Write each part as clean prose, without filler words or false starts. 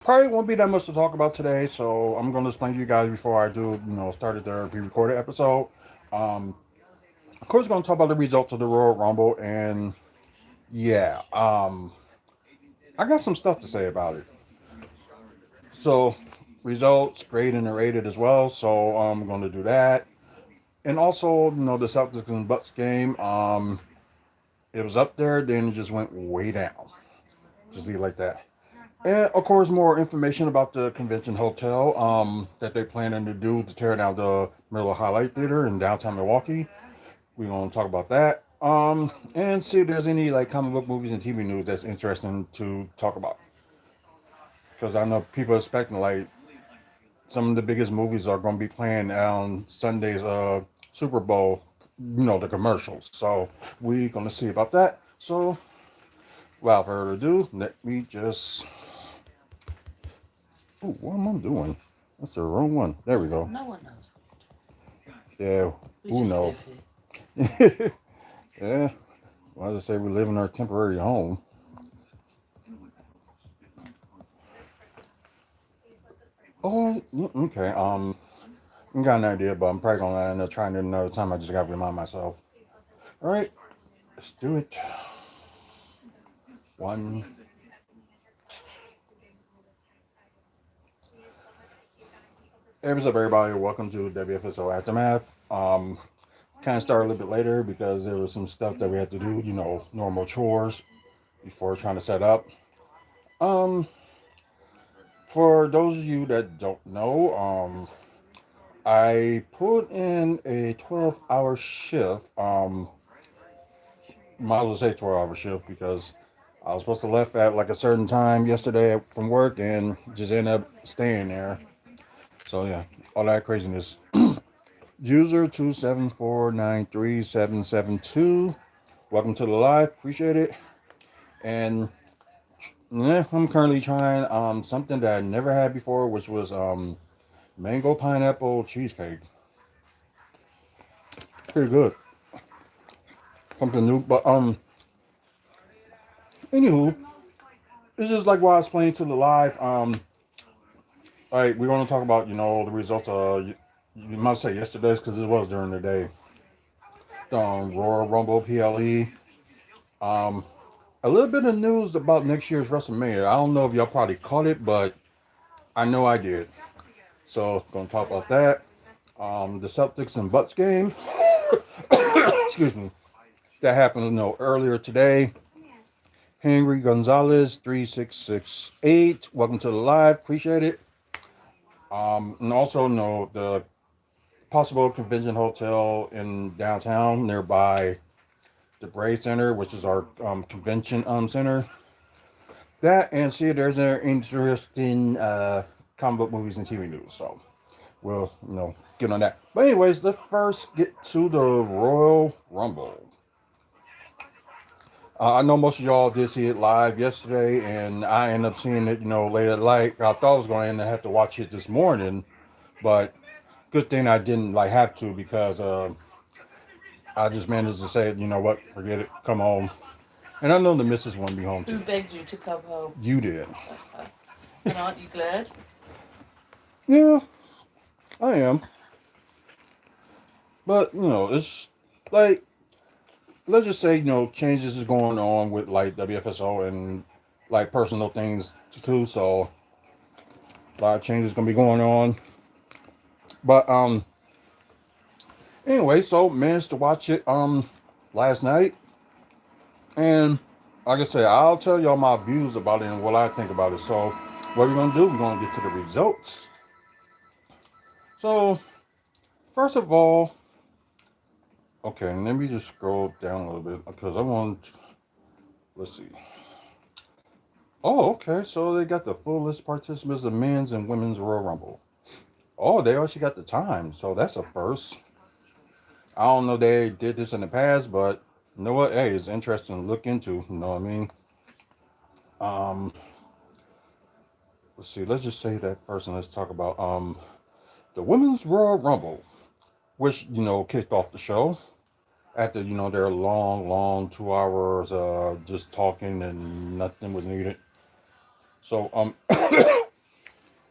probably won't be that much to talk about today, so I'm going to explain to you guys before I do, started the pre-recorded episode. Um, of course, going to talk about the results of the Royal Rumble, and yeah, I got some stuff to say about it. So, results, graded and rated as well. So I'm going to do that, and also, the Celtics and Bucks game. It was up there, then it just went way down. Just leave it like that. And of course, more information about the convention hotel that they're planning to do to tear down the Miller Highlight Theater in downtown Milwaukee. We're gonna talk about that. And see if there's any like comic book movies and TV news that's interesting to talk about. Because I know people are expecting like some of the biggest movies are gonna be playing on Sunday's Super Bowl. The commercials. So we're gonna see about that. So without further ado, let me just. Ooh, what am I doing? That's the wrong one. There we go. No one knows. Yeah, We who just knows? live here. Yeah, well, I just say we live in our temporary home. Oh, okay. I got an idea, but I'm probably gonna end up trying it another time. I just gotta remind myself. All right, let's do it. One. Hey, what's up, everybody? Welcome to WFSO Aftermath. Kind of started a little bit later because there was some stuff that we had to do. Normal chores before trying to set up. Um, for those of you that don't know, I put in a 12-hour shift. Might as well say 12-hour shift because I was supposed to left at like a certain time yesterday from work and just ended up staying there. So yeah, all that craziness. User 274937772. Welcome to the live. Appreciate it. And yeah, I'm currently trying something that I never had before, which was mango pineapple cheesecake. Pretty good. Something new. But anywho, it's just like what I explained to the live. All right, we're going to talk about the results of you might say yesterday's because it was during the day. Royal Rumble PLE. Um, a little bit of news about next year's WrestleMania. I don't know if y'all probably caught it, but I know I did. So going to talk about that. The Celtics and Bucks game. Excuse me. That happened earlier today. Henry Gonzalez 3668. Welcome to the live. Appreciate it. And also know the possible convention hotel in downtown nearby the Bray Center, which is our convention center. That and see if there's an interesting comic book movies and TV news. So we'll get on that. But anyways, let's first get to the Royal Rumble. I know most of y'all did see it live yesterday, and I ended up seeing it, late at night. I thought I was going to end up have to watch it this morning, but good thing I didn't have to because I just managed to say, you know what, forget it, come home. And I know the missus won't be home Who too. begged you to come home? You did. And aren't you glad? Yeah, I am. But, it's like, let's just say, changes is going on with like WFSO and like personal things too. So a lot of changes gonna be going on. But anyway, so managed to watch it last night. And like I said, I'll tell y'all my views about it and what I think about it. So what we're gonna do, we're gonna get to the results. So first of all, okay, let me just scroll down a little bit because I want. Let's see. Oh, okay. So they got the full list of participants of men's and women's Royal Rumble. Oh, they actually got the time, so that's a first. I don't know they did this in the past, but you know what? Hey, it's interesting to look into. You know what I mean? Um, let's see. Let's just say that first, and let's talk about the women's Royal Rumble, which kicked off the show after their long 2 hours just talking and nothing was needed. So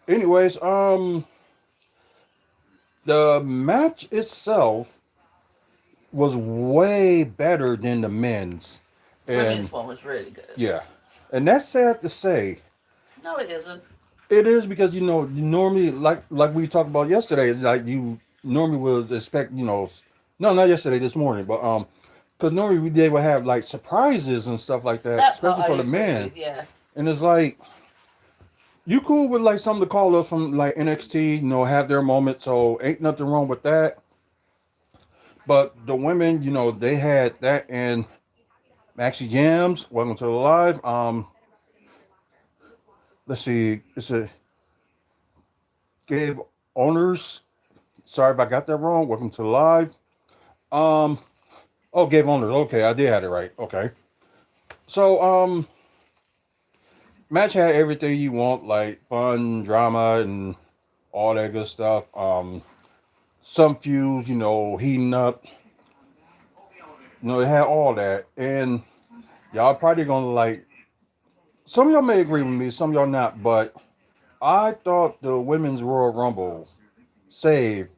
Anyways, the match itself was way better than the men's, and Women's one was really good. yeah, and that's sad to say. No, it isn't. It is because you normally like we talked about yesterday. Like you normally would expect no, not yesterday, this morning, but because normally they would have like surprises and stuff like that, That part especially I for the agree men. with, yeah. And it's like you cool with like some of the callers from like NXT, have their moment. So ain't nothing wrong with that. But the women, they had that and Maxi Jams. Welcome to the live. Let's see, it's a Gabe Owners. Sorry if I got that wrong. Welcome to the live. Um, oh, Gabe Owners. Okay, I did have it right. Okay. So, match had everything you want, like fun, drama, and all that good stuff. Some feuds, heating up. It had all that, and y'all probably gonna like. Some of y'all may agree with me, some of y'all not, but I thought the women's Royal Rumble saved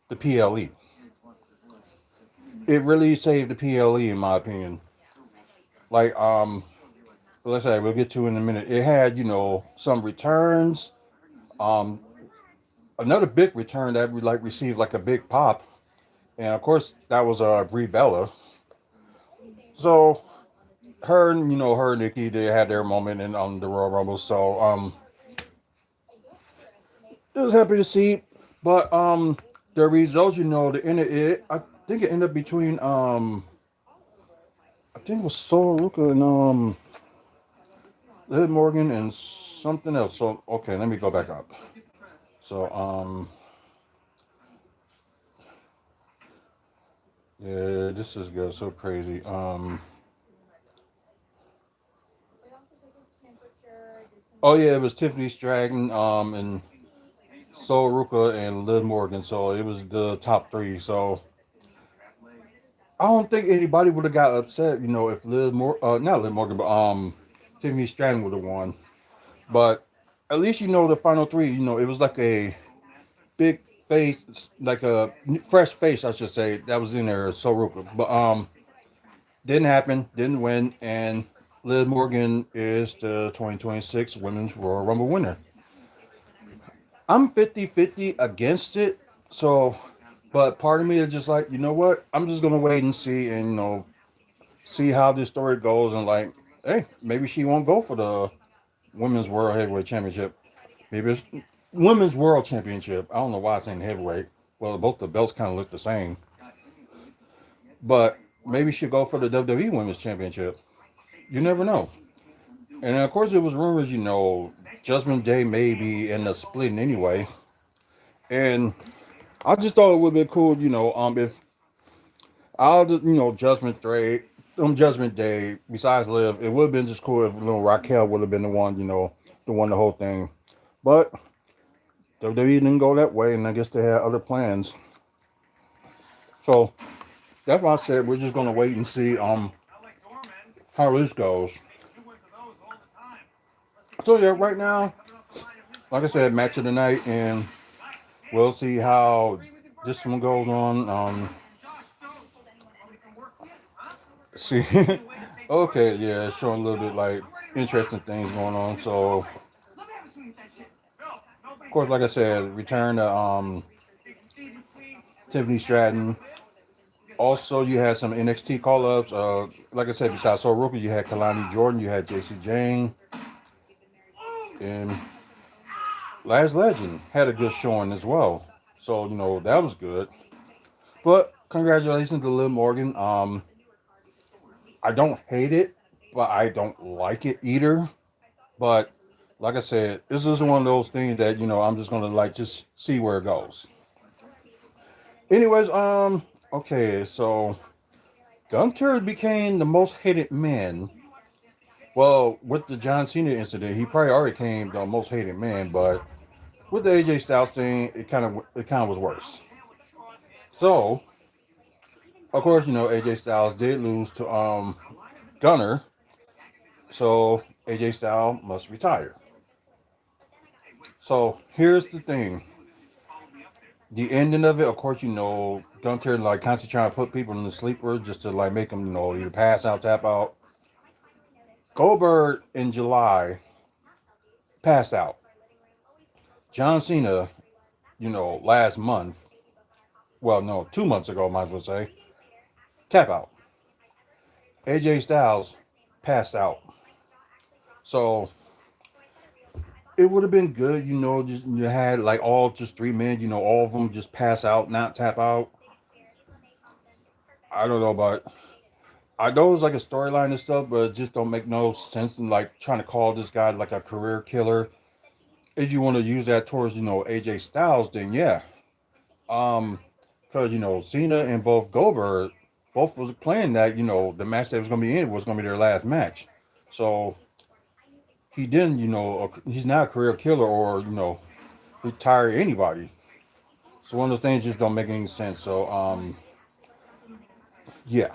the PLE. It really saved the PLE, in my opinion. Like, let's say we'll get to in a minute. It had, some returns. Um, Another big return that we like received like a big pop, and of course that was Brie Bella. So her, her and Nikki, they had their moment in the Royal Rumble. So it was happy to see, but the results, the end of it, I think it ended up between I think it was Soruka and Liv Morgan and something else. So okay, let me go back up. So yeah, this is good, so crazy. Oh yeah, it was Tiffany Stratton, and Sol Ruka and Liv Morgan. So it was the top three. So I don't think anybody would have got upset, if not Liv Morgan, but Tiffany Stratton would have won. But at least the final three. It was like a big face, like a fresh face, I should say, that was in there. Sol Ruka, but didn't happen, didn't win, and Liv Morgan is the 2026 Women's Royal Rumble winner. I'm 50-50 against it. So, but part of me is just like, you know what? I'm just gonna wait and see, and see how this story goes, and like, hey, maybe she won't go for the Women's World Heavyweight Championship. Maybe it's Women's World Championship. I don't know why I'm saying heavyweight. Well, both the belts kind of look the same, but maybe she'll go for the WWE Women's Championship. You never know. And of course, it was rumors, Judgment Day may be in the splitting anyway. And I just thought it would be cool, if out of Judgment Day, Judgment Day, besides Liv, it would have been just cool if Raquel would have been the one, the one the whole thing. But WWE didn't go that way, and I guess they had other plans. So that's why I said we're just gonna wait and see how this goes. So yeah, right now, like I said, match of the night, and we'll see how this one goes on. See, okay, yeah, it's showing a little bit like interesting things going on. So, of course, like I said, return to Tiffany Stratton. Also, you had some NXT call ups. Like I said, besides Sol Rookie, you had Kalani Jordan, you had JC Jane, and Last Legend had a good showing as well. So, that was good. But congratulations to Liv Morgan. I don't hate it, but I don't like it either. But like I said, this is one of those things that I'm just gonna like just see where it goes. Anyways, okay, so Gunter became the most hated man. Well, with the John Cena incident, he probably already became the most hated man, but with the AJ Styles thing, it kind of was worse. So, of course, AJ Styles did lose to Gunner, so AJ Styles must retire. So here's the thing. The ending of it, of course, Gunter like constantly trying to put people in the sleeper just to like make them, either pass out, tap out. Goldberg in July passed out. John Cena, last month, well, no, 2 months ago, might as well say, tap out. AJ Styles passed out. So it would have been good, just you had like all just 3 men, all of them just pass out, not tap out. I don't know about. I know it's like a storyline and stuff, but it just don't make no sense in like trying to call this guy like a career killer. If you want to use that towards AJ Styles, then yeah. Um, because Cena and both Goldberg both was playing that the match that was going to be in was going to be their last match. So he didn't he's not a career killer or retire anybody. So one of those things just don't make any sense. So yeah.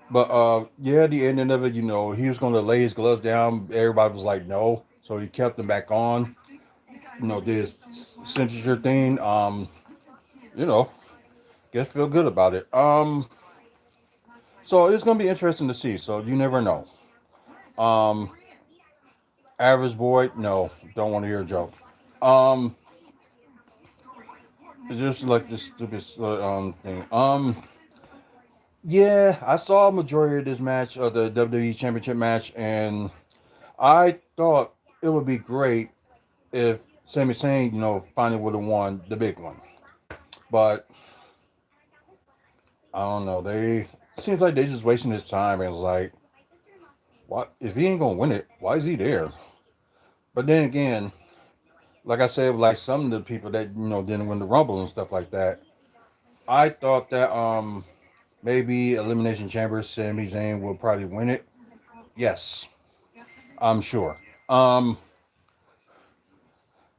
But yeah, the ending of it, he was gonna lay his gloves down. Everybody was like, no. So he kept them back on. Did his signature thing. You know, guess feel good about it. So it's gonna be interesting to see. So you never know. Um, average boy, no, don't want to hear a joke. Um, it's just like this stupid thing. Yeah, I saw a majority of this match of the WWE Championship match, and I thought it would be great if Sami Zayn, finally would have won the big one. But I don't know. They seems like they just wasting his time, and it's like, what if he ain't gonna win it? Why is he there? But then again, like I said, like some of the people that didn't win the Rumble and stuff like that, I thought that maybe Elimination Chamber Sami Zayn will probably win it. Yes, I'm sure. Um,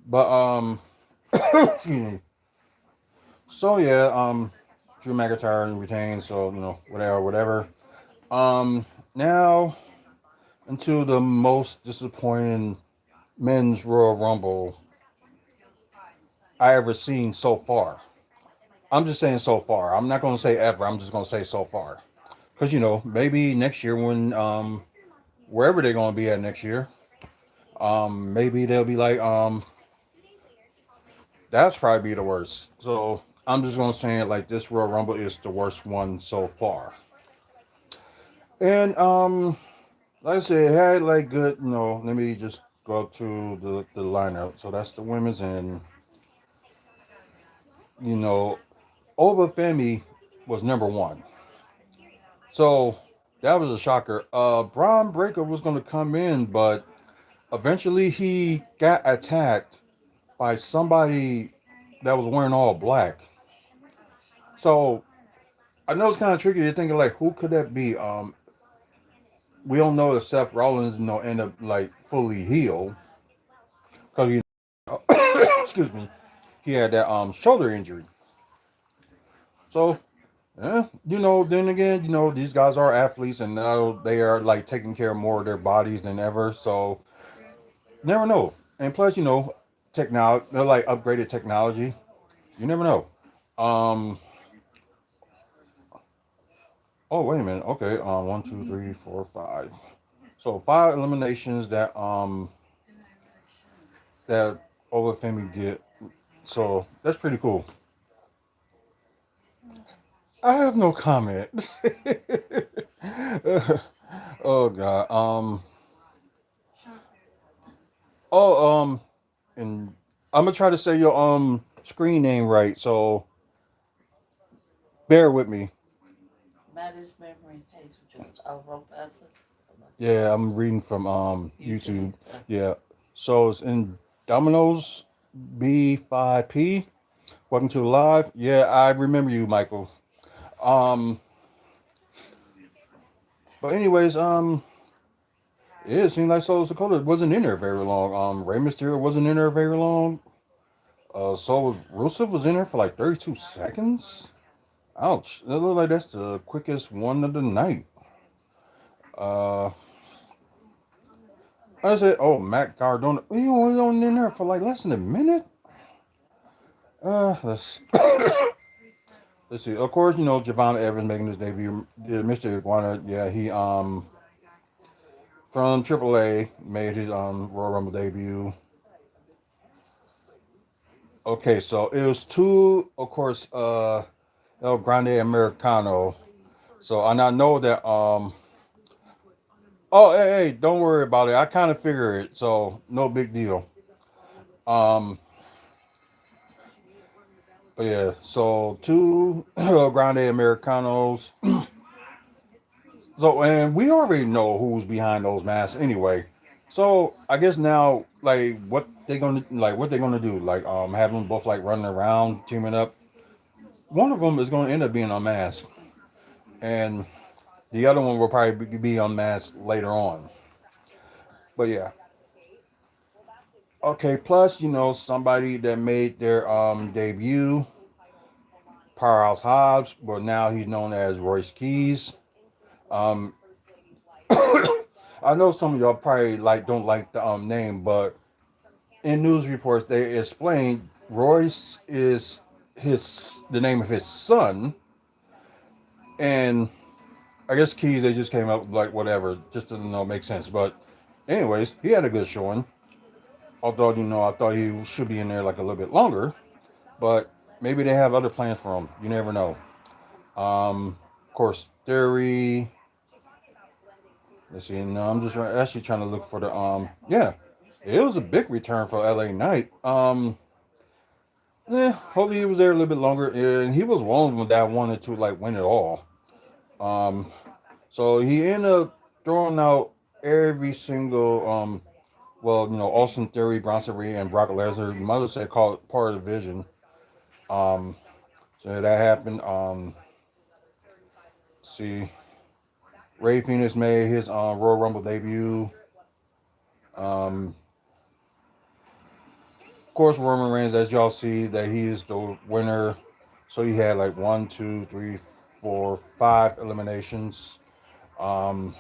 but excuse me. So yeah, Drew McIntyre retains. So whatever, whatever. Now into the most disappointing men's Royal Rumble I ever seen so far. I'm just saying so far. I'm not going to say ever. I'm just going to say so far. Because maybe next year when wherever they're going to be at next year, maybe they'll be like that's probably be the worst. So I'm just going to say it like this Royal Rumble is the worst one so far. And like I said, it had like good. Let me just go to the lineup. So that's the women's and you know Oba Femi was number one. So that was a shocker. Braun Breaker was going to come in, but eventually he got attacked by somebody that was wearing all black. So I know it's kind of tricky to think of like who could that be. We don't know if Seth Rollins end up like fully healed because excuse me, he had that shoulder injury. So then again, these guys are athletes and now they are like taking care of more of their bodies than ever. So never know. And plus, technology, they're like upgraded technology. You never know. Um. Oh, wait a minute. Okay. One, two, three, four, five. So five eliminations that Olafemi get. So that's pretty cool. I have no comment. Oh God. Oh. And I'm gonna try to say your screen name right. So bear with me. Maddie's memory takes what you I wrote past it. Yeah, I'm reading from YouTube. YouTube. Yeah. So it's in Domino's B5P. Welcome to the live. Yeah, I remember you, Michael. Um, but anyways, yeah, it seemed like Solo Dakota wasn't in there very long. Rey Mysterio wasn't in there very long. So was Rusev was in there for like 32 seconds. Ouch! That looked like that's the quickest one of the night. Uh, I said, oh, Matt Cardona. You only on in there for like less than a minute. Let's let's see. Of course, Javon Evans making his debut. Mr. Iguana, yeah, he from AAA made his Royal Rumble debut. Okay, so it was two, of course, El Grande Americano. So and I know that oh, hey, don't worry about it. I kind of figure it, so no big deal. Um but yeah, so two El Grande Americanos. So and we already know who's behind those masks anyway. So I guess now what they gonna do? Like have them both like running around teaming up. One of them is gonna end up being unmasked, and the other one will probably be unmasked later on. But yeah, okay. Plus, somebody that made their debut, Powerhouse Hobbs, but now he's known as Royce Keys. Um, I know some of y'all probably like don't like the name, but in news reports they explained Royce is his the name of his son, and I guess Keys they just came up with like whatever just to make sense. But anyways, he had a good showing. Although I thought he should be in there like a little bit longer, but maybe they have other plans for him. You never know. Of course, Theory. Let's see. No, I'm just actually trying to look for the Yeah, it was a big return for LA Knight. Yeah, hopefully he was there a little bit longer, and he was one of them that wanted to like win it all. Um, so he ended up throwing out every single well, Austin Theory, Bronson Reed, and Brock Lesnar. You might have said call it part of the vision. Um, so that happened. See, Ray Phoenix made his Royal Rumble debut. Um, of course, Roman Reigns, as y'all see, that he is the winner. So he had like one, two, three, four, five eliminations. Um,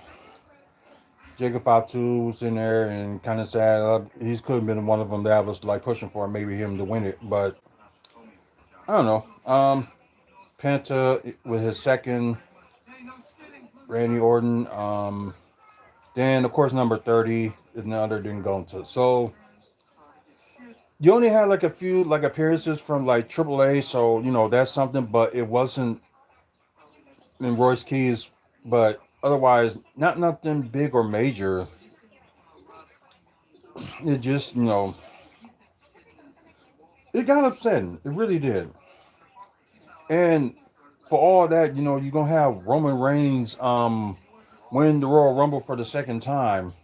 Jacob Fatu was in there and kind of sad. He could have been one of them that I was like pushing for maybe him to win it, but I don't know. Penta with his second, Randy Orton. Then of course number 30 is none other than Gunta. So you only had like a few like appearances from like AAA, so that's something, but it wasn't in Royce Keys. But otherwise, not nothing big or major. It just it got upsetting. It really did. And for all that, you're gonna have Roman Reigns win the Royal Rumble for the second time.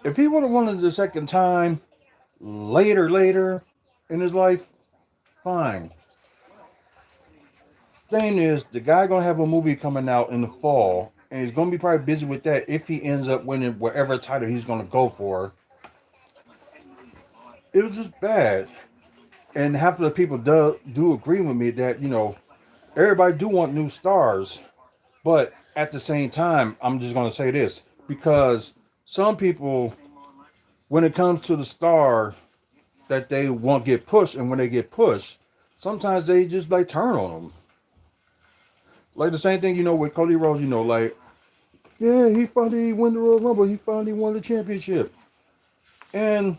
If he would have won it the second time later in his life, fine. Thing is, the guy gonna have a movie coming out in the fall, and he's gonna be probably busy with that if he ends up winning whatever title he's gonna go for. It was just bad, and half of the people do agree with me that everybody do want new stars, but at the same time, I'm just gonna say this because some people, when it comes to the star that they want get pushed, and when they get pushed, sometimes they just like turn on them. Like the same thing, with Cody Rhodes, like, yeah, he finally won the Royal Rumble. He finally won the championship. And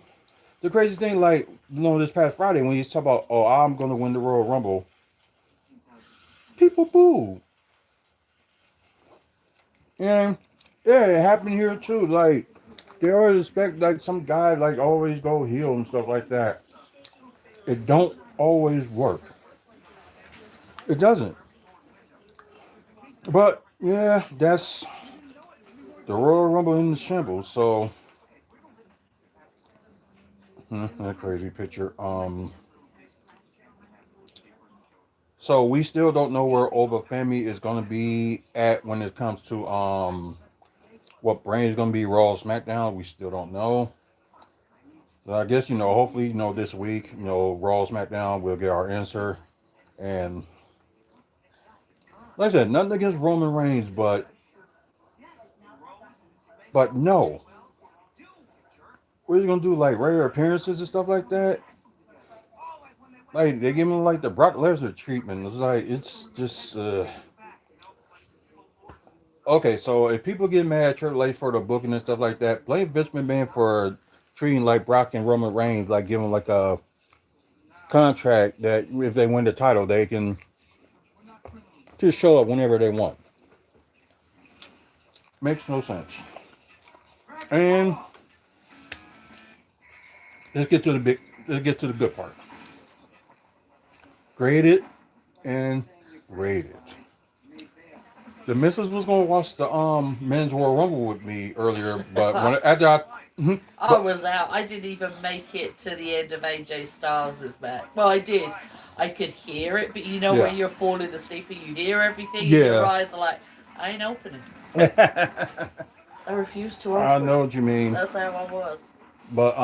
the crazy thing, like, this past Friday when he's talking about, oh, I'm going to win the Royal Rumble, people boo. And yeah, it happened here too. Like, they always expect, like, some guy, like, always go heel and stuff like that. It don't always work. It doesn't. But, yeah, that's the Royal Rumble in the shambles. So, that crazy picture. So we still don't know where Oba Femi is going to be at when it comes to what brand is going to be Raw or SmackDown. We still don't know. So I guess hopefully this week Raw or SmackDown we'll get our answer. And like I said, nothing against Roman Reigns, but no, what are you gonna do? Like rare appearances and stuff like that? Like they give him like the Brock Lesnar treatment. It's like it's just okay. So if people get mad at Triple H for the booking and stuff like that, blame Vince McMahon for treating like Brock and Roman Reigns, like giving like a contract that if they win the title, they can just show up whenever they want. Makes no sense. And let's get to the big. Let's get to the good part. Graded and rated. The missus was gonna watch the men's Royal Rumble with me earlier, but when after I I but was out. I didn't even make it to the end of AJ Styles' match. Well, I did. I could hear it, but you know yeah when you're falling asleep and you hear everything, and your yeah eyes are like, I ain't opening. I refuse to I open. know what you mean. That's how I was. But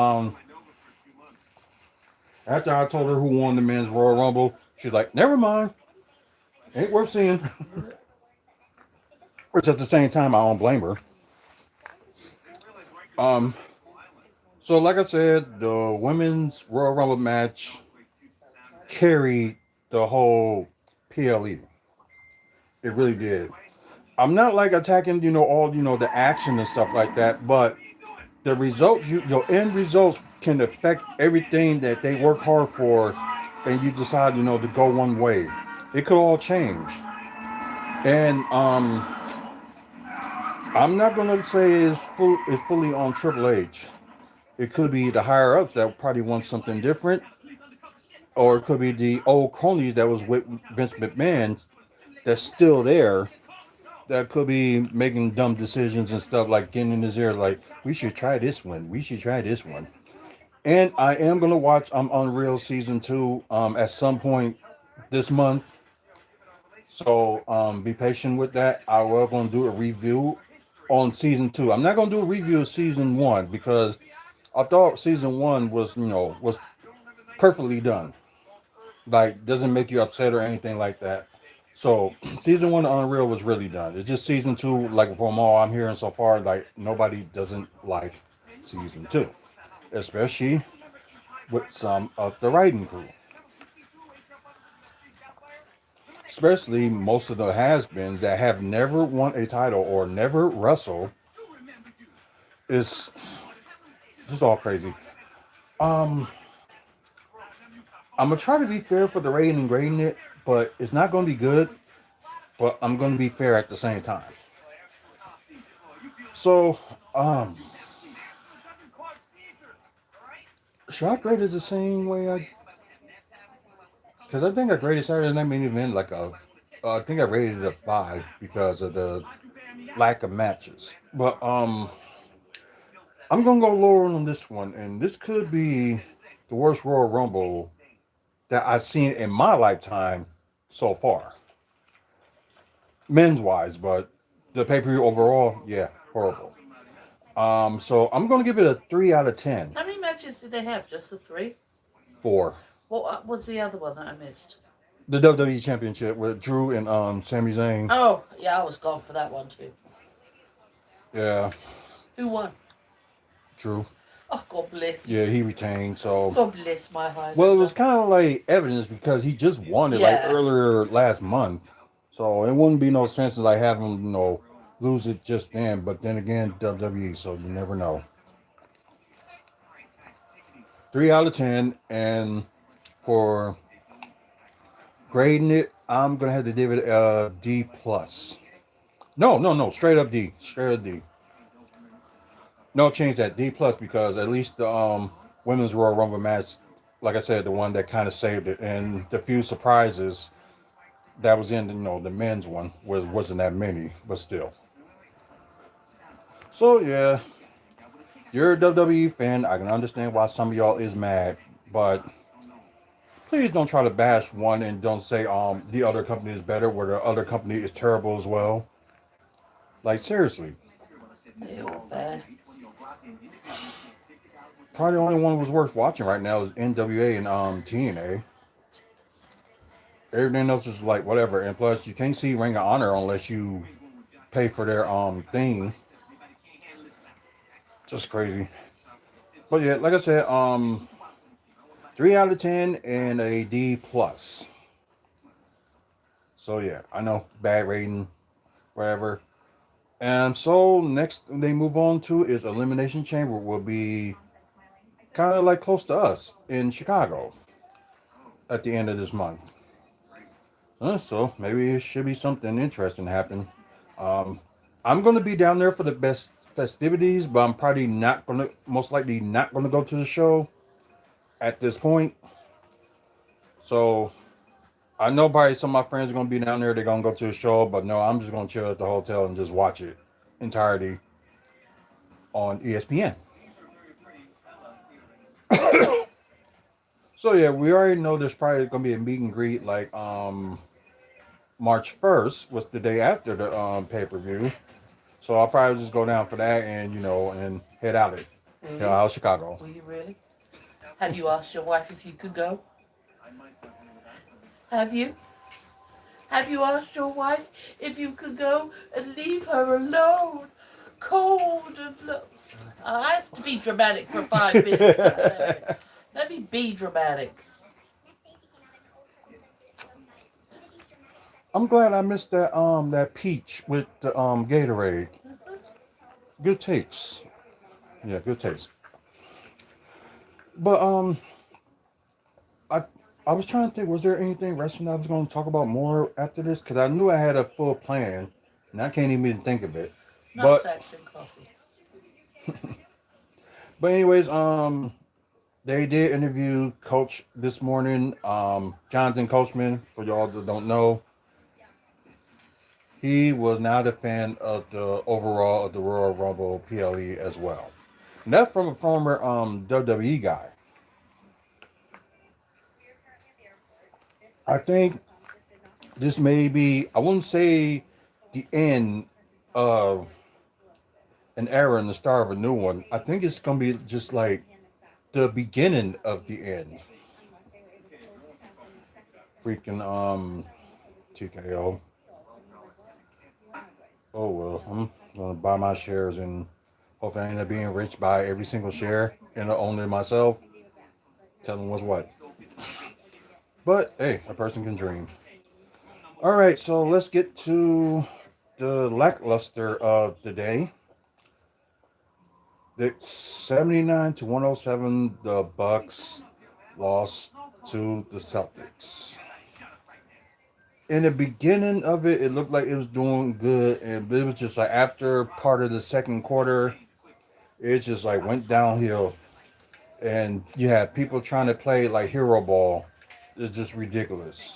after I told her who won the men's Royal Rumble, she's like, never mind, ain't worth seeing. Which at the same time I don't blame her. Um so like I said, the women's Royal Rumble match carried the whole PLE. It really did. I'm not like attacking, all the action and stuff like that, but the results, your end results can affect everything that they work hard for, and you decide, to go one way. It could all change, and I'm not gonna say it's fully on Triple H. It could be the higher ups that probably want something different, or it could be the old cronies that was with Vince McMahon that's still there that could be making dumb decisions and stuff like getting in his ear like we should try this one, we should try this one. And I am gonna watch Unreal season 2 at some point this month. So be patient with that. I will gonna do a review on season 2. I'm not gonna do a review of season 1 because I thought season 1 was perfectly done. Like doesn't make you upset or anything like that. So season 1 of Unreal was really done. It's just season 2, like from all I'm hearing so far, like nobody doesn't like season 2, especially with some of the writing crew. Especially most of the has-beens that have never won a title or never wrestled. It's just all crazy. Um, I'm gonna try to be fair for the rating and grading it, but it's not gonna be good. But I'm gonna be fair at the same time. So, should I grade it the same way Because I think I graded Saturday Night Main Event like I think I rated it a 5 because of the lack of matches. But I'm gonna go lower on this one, and this could be the worst Royal Rumble that I've seen in my lifetime so far, men's wise. But the pay per view overall, yeah, horrible. So I'm gonna give it a 3 out of 10. How many matches did they have? Just the 3? 4. What was the other one that I missed? The WWE Championship with Drew and Sami Zayn. Oh, yeah, I was gone for that one too. Yeah, Who won? Drew. Oh, God bless. Yeah, he retained. So God bless my heart. well, it was kind of like evidence because he just won it like Yeah. earlier last month. So it wouldn't be no sense in like having him, lose it just then. But then again, WWE, so you never know. 3 out of 10, and for grading it, I'm gonna have to give it a D plus. No, straight up D, straight up D. No, change that D plus because at least the women's Royal Rumble match, like I said, the one that kind of saved it, and the few surprises that was in the men's one wasn't that many, but still. So yeah, you're a WWE fan. I can understand why some of y'all is mad, but please don't try to bash one and don't say the other company is better where the other company is terrible as well. Like seriously. They were bad. Probably the only one who was worth watching right now is NWA and TNA. Everything else is like whatever. And plus you can't see Ring of Honor unless you pay for their thing. Just crazy. But yeah, like I said, 3 out of 10 and a D plus. So yeah, I know bad rating, whatever. And so next they move on to is Elimination Chamber will be kind of like close to us in Chicago at the end of this month. So maybe it should be something interesting happen. Um, I'm going to be down there for the best festivities, but I'm probably not going to, most likely not going to go to the show at this point. So I know probably some of my friends are going to be down there. They're going to go to the show, but no, I'm just going to chill at the hotel and just watch it entirety on ESPN. So yeah, we already know there's probably going to be a meet and greet like March 1st was the day after the pay per view. So I'll probably just go down for that and and head Really? out of Chicago. Will you really? Have you asked your wife if you could go? Have you? Have you asked your wife if you could go and leave her alone? Cold and low. I have to be dramatic for 5 minutes. God damn it. Let me be dramatic. I'm glad I missed that peach with the Gatorade. Good taste. Yeah, good taste. But I I was trying to think, was there anything wrestling I was going to talk about more after this? Because I knew I had a full plan, and I can't even think of it. Not But sex and coffee. but anyways, they did interview Coach this morning. Jonathan Coachman, for y'all that don't know, he was not a fan of the overall of the Royal Rumble PLE as well. And that's from a former WWE guy. I think this may be, I wouldn't say the end of an era and the start of a new one. I think it's gonna be just like the beginning of the end. Freaking TKO. Oh well, I'm gonna buy my shares and hopefully I end up being rich by every single share and own it myself. Tell them what's what. But hey, a person can dream. All right, so let's get to the lackluster of the day. It's 79 to 107. The Bucks lost to the Celtics. In the beginning of it, it looked like it was doing good, and it was just like after part of the second quarter, it just like went downhill, and you had people trying to play like hero ball. It's just ridiculous,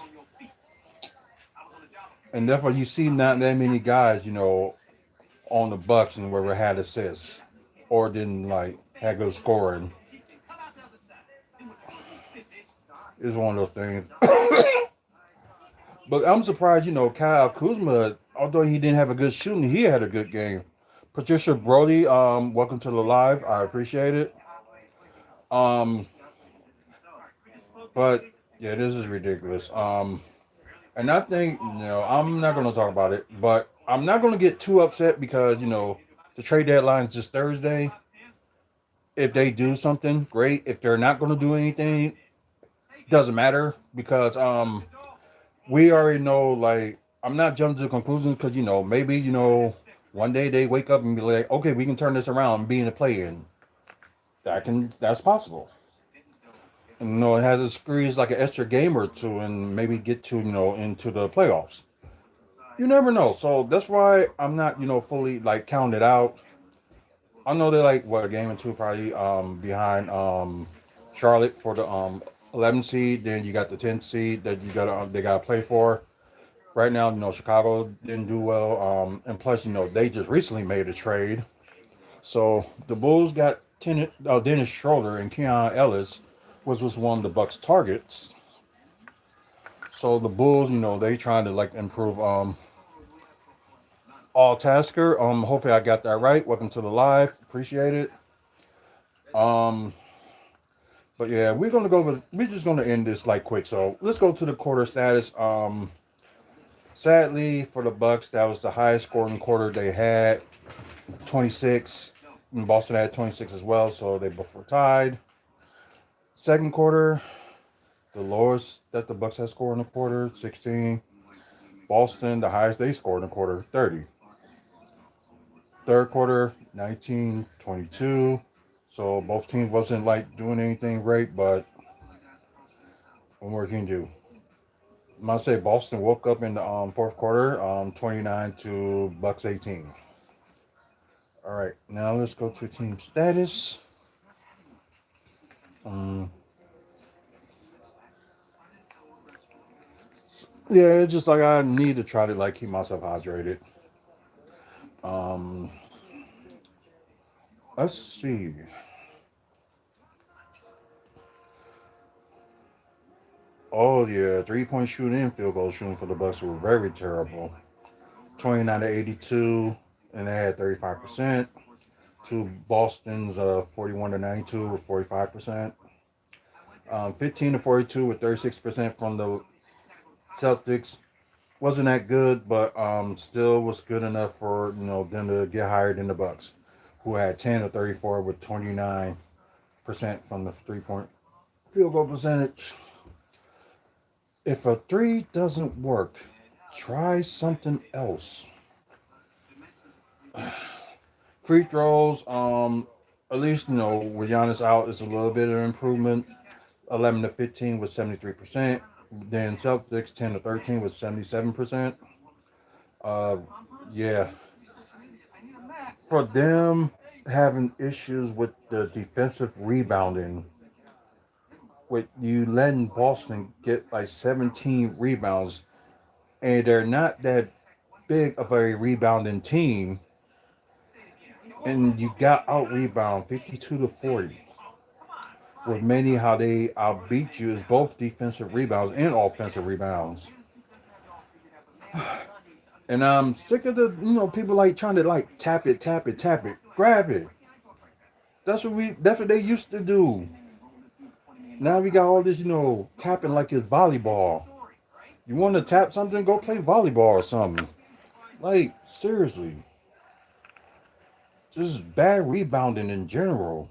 and therefore you see not that many guys, on the Bucks and where we had assists or didn't like had good scoring. It's one of those things. But I'm surprised, Kyle Kuzma, although he didn't have a good shooting, he had a good game. Patricia Brody, welcome to the live. I appreciate it. Um, but yeah, this is ridiculous. And I think, I'm not going to talk about it, but I'm not going to get too upset because, the trade deadline is just Thursday. If they do something, great. If they're not going to do anything, doesn't matter because we already know, like, I'm not jumping to conclusions because, maybe, one day they wake up and be like, okay, we can turn this around and be in a play in. That's possible. And, it has a squeeze like an extra game or two and maybe get to, into the playoffs. You never know. So that's why I'm not, fully like counted out. I know they're like what a game or two probably behind Charlotte for the 11 seed. Then you got the 10th seed that you got they got to play for. Right now, Chicago didn't do well, and plus, they just recently made a trade. So the Bulls got Dennis Schroeder and Keon Ellis, which was one of the Bucks' targets. So the Bulls, they trying to like improve all tasker. Hopefully I got that right. Welcome to the live. Appreciate it. Um, but yeah, we're just gonna end this like quick. So let's go to the quarter status. Sadly for the Bucks, that was the highest scoring quarter they had, 26. And Boston had 26 as well, so they both were tied. Second quarter, the lowest that the Bucks had scored in the quarter, 16. Boston, the highest they scored in the quarter, 30. Third quarter, 19, 22. So both teams wasn't like doing anything great, but what more can you do? I'm gonna say Boston woke up in the fourth quarter, 29 to Bucks 18. All right, now let's go to team status. Um, yeah, it's just like I need to try to like keep myself hydrated. Um, let's see. Oh yeah, 3-point shooting and field goal shooting for the Bucks were very terrible. 29 to 82, and they had 35%. To Boston's 41 to 92 with 45%. 15 to 42 with 36% from the Celtics. Wasn't that good, but still was good enough for them to get higher than the Bucks, who had 10 to 34 with 29% from the 3-point field goal percentage. If a three doesn't work, try something else. Free throws, at least with Giannis out, is a little bit of improvement. 11 to 15 with 73%. Then Celtics 10 to 13 with 77%. Uh, yeah, for them having issues with the defensive rebounding, with you letting Boston get like 17 rebounds, and they're not that big of a rebounding team, and you got out rebound 52 to 40. With many how they outbeat you is both defensive rebounds and offensive rebounds. And I'm sick of the people like trying to like tap it, tap it, tap it, grab it. That's what they used to do. Now we got all this tapping like it's volleyball. You want to tap something, go play volleyball or something. Like seriously, just bad rebounding in general.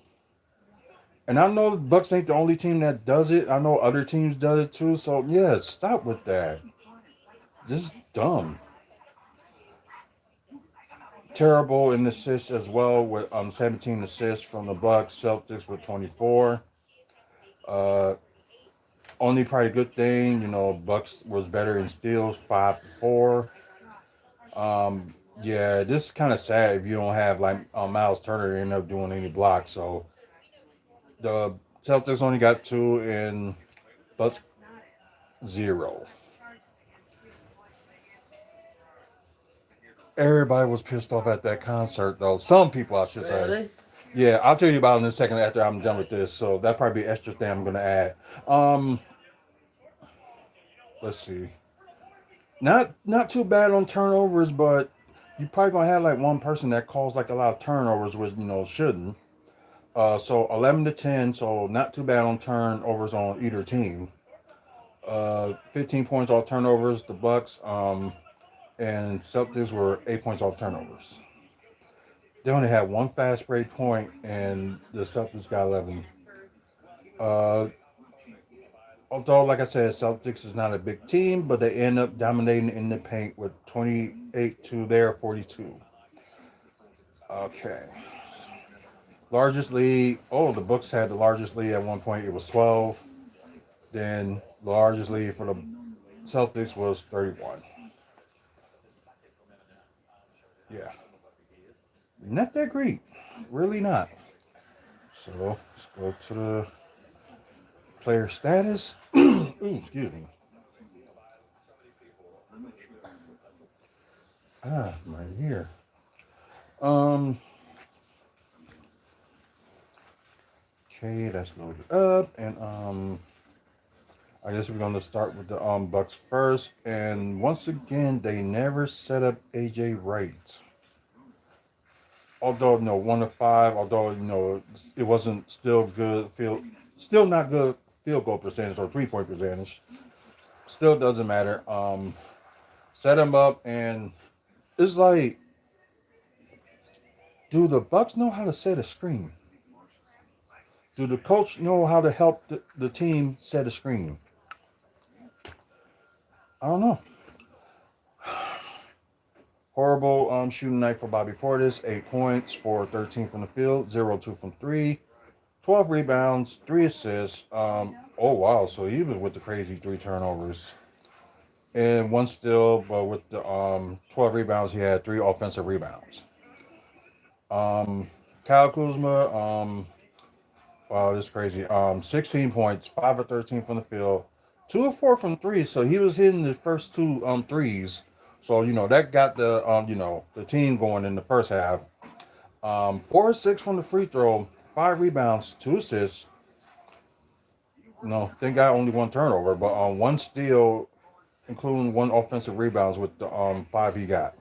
And I know the Bucks ain't the only team that does it. I know other teams does it too. So yeah, stop with that. Just dumb. Terrible in assists as well with 17 assists from the Bucks. Celtics with 24. Uh, only probably good thing, Bucks was better in steals, 5-4. Yeah, this is kind of sad if you don't have like Miles Turner end up doing any blocks. So the Celtics only got two and Bucks zero. Everybody was pissed off at that concert though. Some people, I should say. Really? Yeah, I'll tell you about it in a second after I'm done with this. So that probably be an extra thing I'm gonna add. Um, let's see. Not too bad on turnovers, but you probably gonna have like one person that calls like a lot of turnovers, which shouldn't. So 11 to 10, so not too bad on turnovers on either team. 15 points off turnovers. The Bucks and Celtics were 8 points off turnovers. They only had one fast break point, and the Celtics got 11. Uh, Although, like I said, Celtics is not a big team, but they end up dominating in the paint with 28 to their 42. Okay. Largest lead. Oh, the Bucks had the largest lead at one point. It was 12. Then the largest lead for the Celtics was 31. Yeah. Not that great. Really not. So let's go to the player status. Ooh, excuse me. Right here. Um, okay, that's loaded up. And I guess we're gonna start with the Bucks first. And once again, they never set up AJ right. Although 1 to 5, although it wasn't still good still not good field goal percentage or 3-point percentage. Still doesn't matter. Set him up, and it's like Do the Bucks know how to set a screen? Do the coach know how to help the team set a screen? I don't know. Horrible shooting night for Bobby Portis. 8 points for 13 from the field, 0-2 from three, 12 rebounds, 3 assists. Oh wow, so he was with the crazy 3 turnovers and one steal, but with the 12 rebounds, he had 3 offensive rebounds. Um, Kyle Kuzma, wow, this is crazy. 16 points, 5 of 13 from the field, 2 of 4 from three. So he was hitting the first two threes. So that got the the team going in the first half. 4 of 6 from the free throw, 5 rebounds, 2 assists. No, thank God only one turnover, but one steal, including one offensive rebounds with the five he got.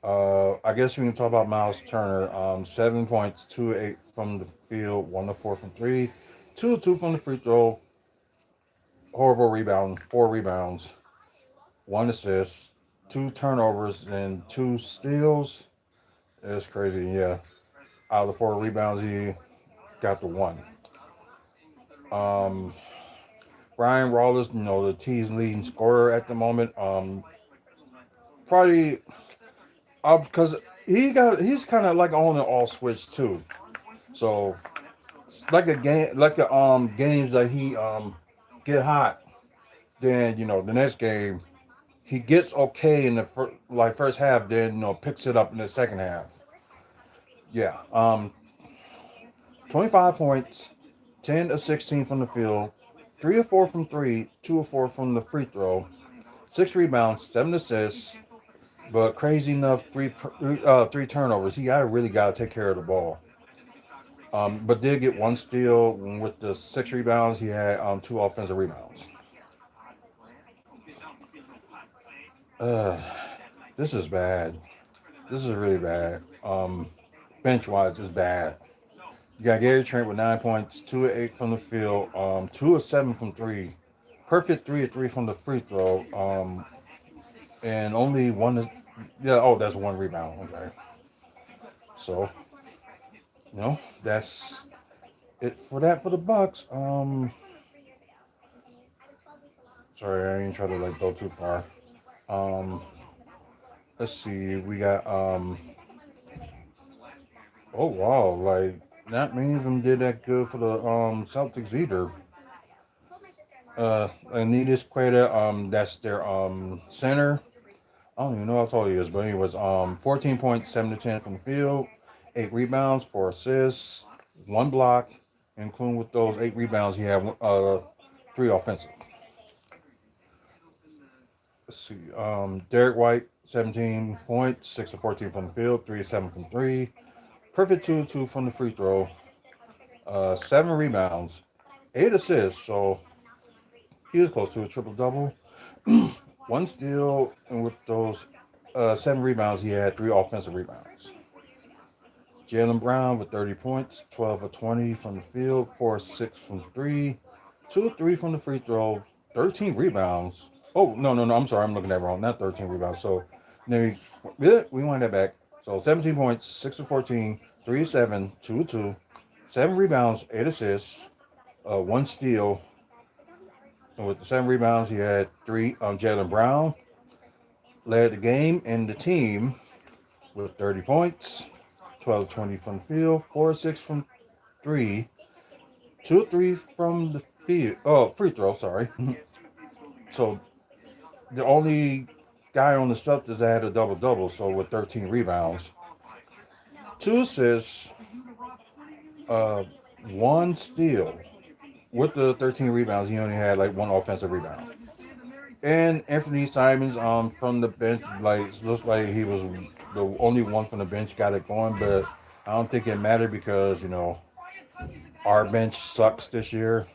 I guess we can talk about Miles Turner. 7 points, 2 of 8 from the field, 1 of 4 from three, 2 of 2 from the free throw, horrible rebound, 4 rebounds, 1 assist, 2 turnovers, and 2 steals. It's crazy, yeah. Out of the 4 rebounds, he got the one. Um, Brian Rawlins, the team's leading scorer at the moment. Probably because he's kind of like on an all switch too. So like a game, like the games that he get hot, then the next game he gets okay in the first half, then picks it up in the second half. Yeah, 25 points, 10 of 16 from the field, 3 of 4 from three, 2 of 4 from the free throw, 6 rebounds, 7 assists. But crazy enough, three turnovers. He really got to take care of the ball. But did get one steal with the 6 rebounds. He had 2 offensive rebounds. Uh, this is bad. This is really bad. Bench wise, it's bad. You got Gary Trent with 9 points, 2 of 8 from the field, 2 of 7 from three, perfect 3 of 3 from the free throw, and only one. Yeah, oh, that's one rebound. Okay, so that's it for that for the Bucks. Sorry, I ain't trying to go too far. Um, let's see, we got oh wow, not many of them did that good for the Celtics either. Anita's Queta, that's their center. I don't even know how tall he is, but he was 14 points, 7 to 10 from the field, 8 rebounds, 4 assists, one block, including with those 8 rebounds, he had 3 offensive. Let's see, Derek White, 17 points, 6 of 14 from the field, 3 of 7 from three, perfect 2 of 2 from the free throw, 7 rebounds, 8 assists. So he was close to a triple double. One steal, and with those 7 rebounds, he had 3 offensive rebounds. Jalen Brown with 30 points, 12 of 20 from the field, 4 of 6 from three, 2 of 3 from the free throw, 13 rebounds. Oh, no, no, no, I'm sorry, I'm looking at that wrong. Not 13 rebounds. So, we wind that back. So, 17 points, 6 of 14, 3 of 7, 2 of 2, 7 rebounds, 8 assists, one steal. And with the 7 rebounds, he had three. Jalen Brown led the game and the team with 30 points, 12 20 from the field, 4 6 from three, 2 3 from the field. Oh, free throw, sorry. So the only guy on the Celtics that had a double double, so with 13 rebounds, 2 assists, uh, one steal. With the 13 rebounds, he only had one offensive rebound. And Anthony Simons, from the bench, looks like he was the only one from the bench got it going, but I don't think it mattered because our bench sucks this year.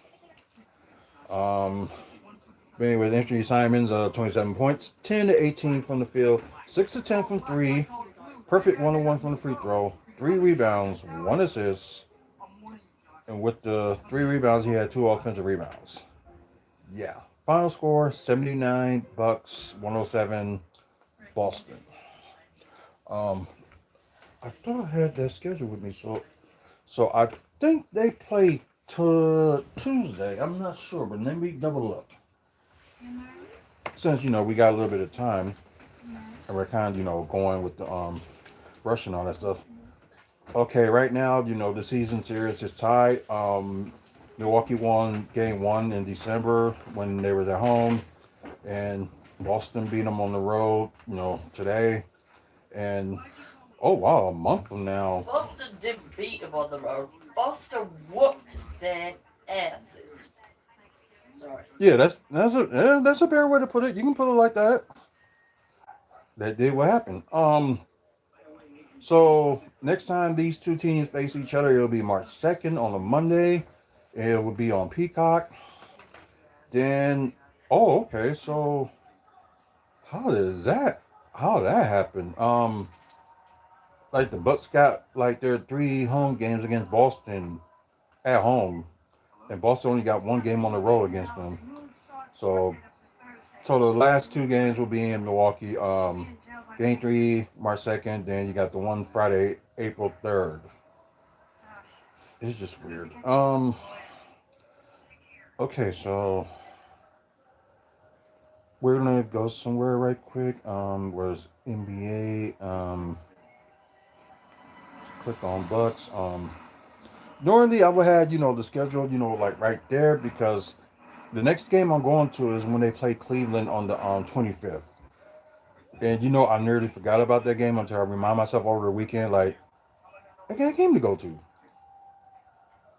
Um, but anyway, Anthony Simons, 27 points, 10 to 18 from the field, 6 to 10 from three, perfect 1-1 from the free throw, 3 rebounds, 1 assist, and with the 3 rebounds, he had 2 offensive rebounds. Yeah. Final score 79 Bucks, 107 Boston. Um, I thought I had that schedule with me, so I think they play to Tuesday. I'm not sure, but let me double look. Since we got a little bit of time, and we're kind of going with the rush and all that stuff. Okay, right now the season series is tied. Milwaukee won game one in December when they were at home, and Boston beat them on the road. Today, and oh wow, a month from now. Boston didn't beat them on the road. Boston whooped their asses. Sorry. Yeah, that's a fair way to put it. You can put it like that. That did what happened. So next time these two teams face each other, it'll be March 2nd on a Monday. It will be on Peacock. Then, oh, okay. So how does that? How that happen? Like the Bucks got like their three home games against Boston at home, and Boston only got one game on the road against them. So, so the last two games will be in Milwaukee. Game three, March 2nd. Then you got the one Friday, April 3rd. It's just weird. Okay, so we're gonna go somewhere right quick. Where's NBA? Click on Bucks. Normally I would have the schedule like right there because the next game I'm going to is when they play Cleveland on the 25th. And I nearly forgot about that game until I remind myself over the weekend like I got a game to go to.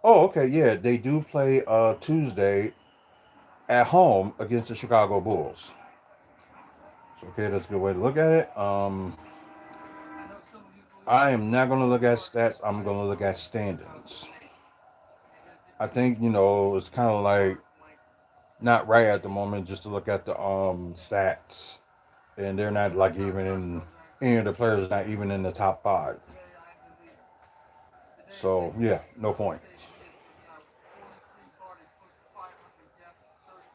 Oh, okay, yeah, they do play Tuesday at home against the Chicago Bulls. So okay, that's a good way to look at it. I am not going to look at stats. I'm going to look at standings. I think it's kind of like not right at the moment just to look at the stats, and they're not like even in any of the players not even in the top five. So yeah, no point.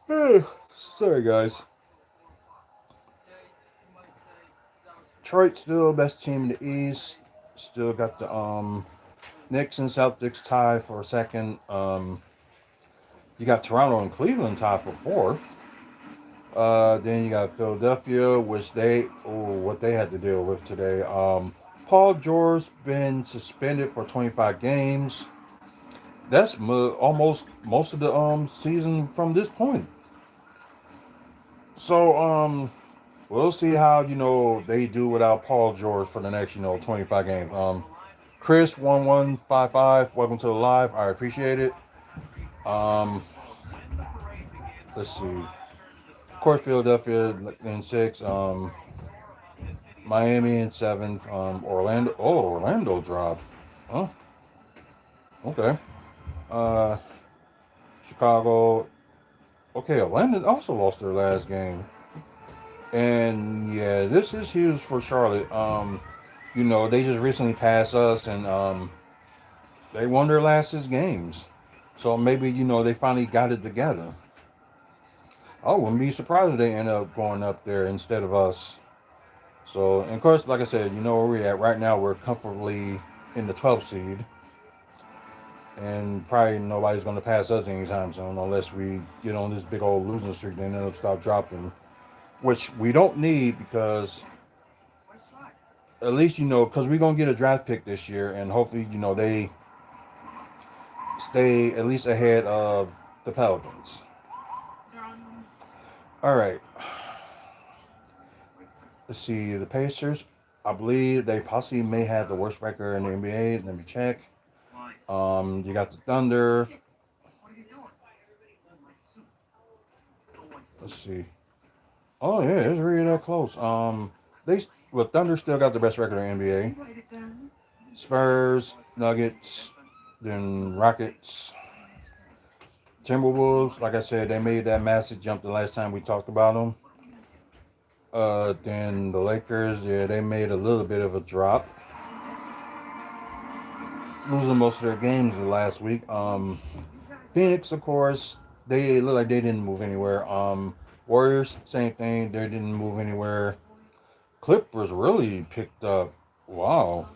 Sorry guys. Detroit still best team in the East. Still got the Knicks and Celtics tied for second. You got Toronto and Cleveland tied for fourth. Then you got Philadelphia, which what they had to deal with today. Paul George been suspended for 25 games. That's almost most of the season from this point. So we'll see how they do without Paul George for the next 25 games. Chris 1155, welcome to the live. I appreciate it. Um, let's see. Of course, Philadelphia in six. Miami in seventh. Orlando. Oh, Orlando dropped. Huh? Okay. Uh, Chicago. Okay, Orlando also lost their last game. And yeah, this is huge for Charlotte. They just recently passed us, and they won their last six games. So maybe they finally got it together. I wouldn't be surprised if they end up going up there instead of us. So, and of course, like I said, where we're at right now. We're comfortably in the 12th seed, and probably nobody's going to pass us anytime soon unless we get on this big old losing streak and then it'll stop dropping, which we don't need because at least because we're going to get a draft pick this year, and hopefully they stay at least ahead of the Pelicans. All right. Let's see, the Pacers. I believe they possibly may have the worst record in the NBA. Let me check. You got the Thunder. Let's see. Oh yeah, it's really that close. Thunder still got the best record in the NBA. Spurs, Nuggets, then Rockets, Timberwolves. Like I said, they made that massive jump the last time we talked about them. Then the Lakers, yeah, they made a little bit of a drop, losing most of their games the last week. Phoenix, of course, they look like they didn't move anywhere. Warriors, same thing, they didn't move anywhere. Clippers really picked up. Wow.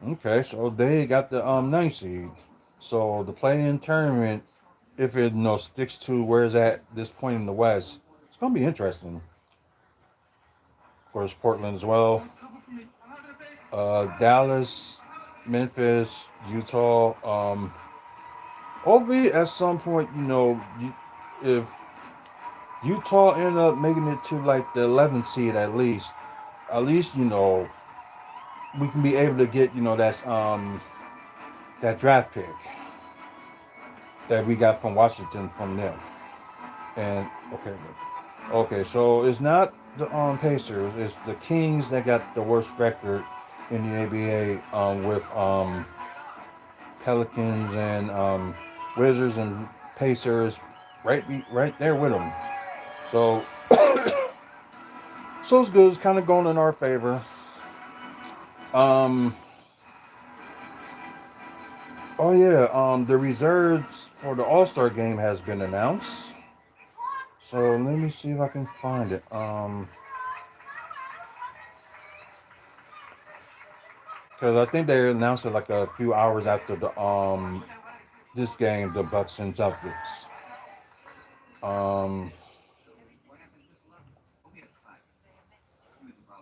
Okay, so they got the ninth seed. So the play-in tournament, if it sticks to where it's at this point in the West, it's gonna be interesting. Of course, Portland as well. Dallas, Memphis, Utah. Hopefully, at some point, if Utah end up making it to like the 11th seed at least we can be able to get that draft pick that we got from Washington from them. And okay, so it's not the Pacers, it's the Kings that got the worst record in the ABA with Pelicans and Wizards and Pacers right there with them. So so it's good. It's kind of going in our favor. Um, oh yeah, the reserves for the All Star game has been announced. So let me see if I can find it. Because I think they announced it like a few hours after the this game, the Bucks and Celtics. Um,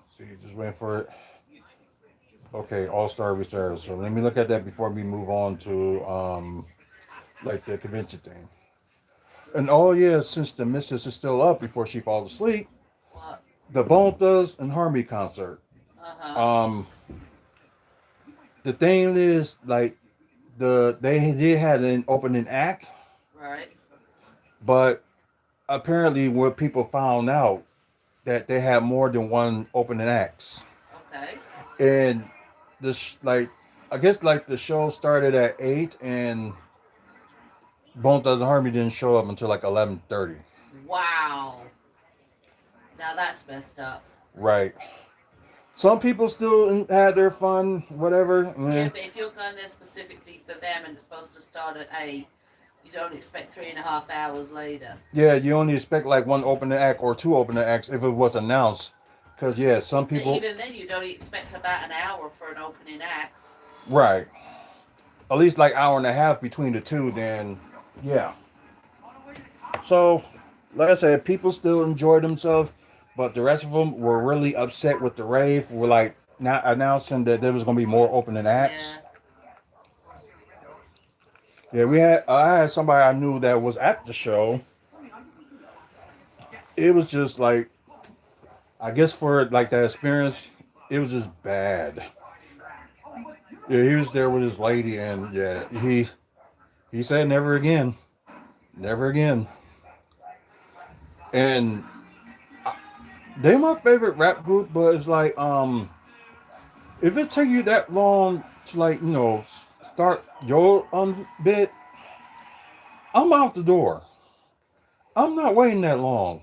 see, just waiting for it. Okay, All Star reserves. So let me look at that before we move on to like the convention thing. And oh yeah, since the missus is still up before she falls asleep, What? the Bone Thugs and Harmony concert. Uh huh. Um, the thing is, like, they did have an opening act, Right. but apparently, what people found out that they had more than one opening acts, Okay. and this like, I guess like the show started at 8, and Bone Thugs and Harmony didn't show up until like 11:30. Wow. Now that's messed up. Right. Some people still had their fun, whatever. Yeah, Eh. but if you're going there specifically for them and it's supposed to start at 8, you don't expect 3.5 hours later. Yeah, you only expect like one opening act or two opening acts if it was announced. Because, yeah, some But people. even then, you don't expect about an hour for an opening act. Right. At least like hour and a half between the two, then, yeah. So, like I said, people still enjoyed themselves, but the rest of them were really upset with the rave. Were like not announcing that there was going to be more opening acts. Yeah. Yeah, I had somebody I knew that was at the show. It was just like, I guess for like that experience, it was just bad. Yeah, he was there with his lady, and yeah, he said never again, never again. And they're my favorite rap group, but it's like if it take you that long to like start your bit, I'm out the door. I'm not waiting that long.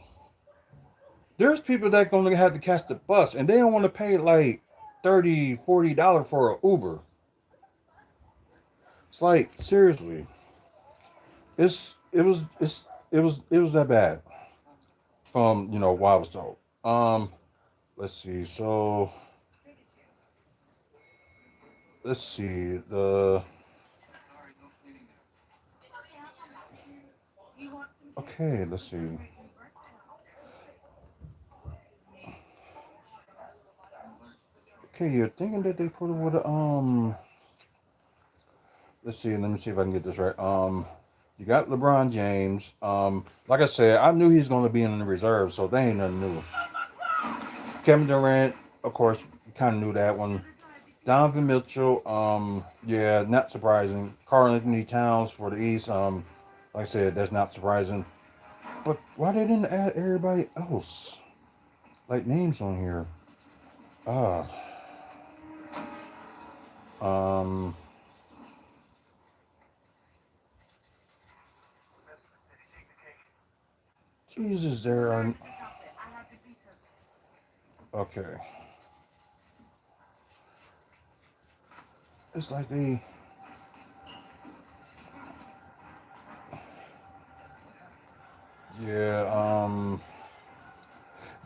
There's people that gonna have to catch the bus, and they don't want to pay like $30, $40 for an Uber. It's like seriously, it was that bad from what I was told. Let's see. So let's see the okay. Let's see. Okay, you're thinking that they put it with a let's see. Let me see if I can get this right. You got LeBron James. Like I said, I knew he's going to be in the reserve, so they ain't nothing new. Kevin Durant, of course, kind of knew that one. Donovan Mitchell, yeah, not surprising. Karl Anthony Towns for the East, like I said, that's not surprising. But why they didn't add everybody else? Like names on here. Ah, um, Jesus, there are. Okay, it's like they. Yeah,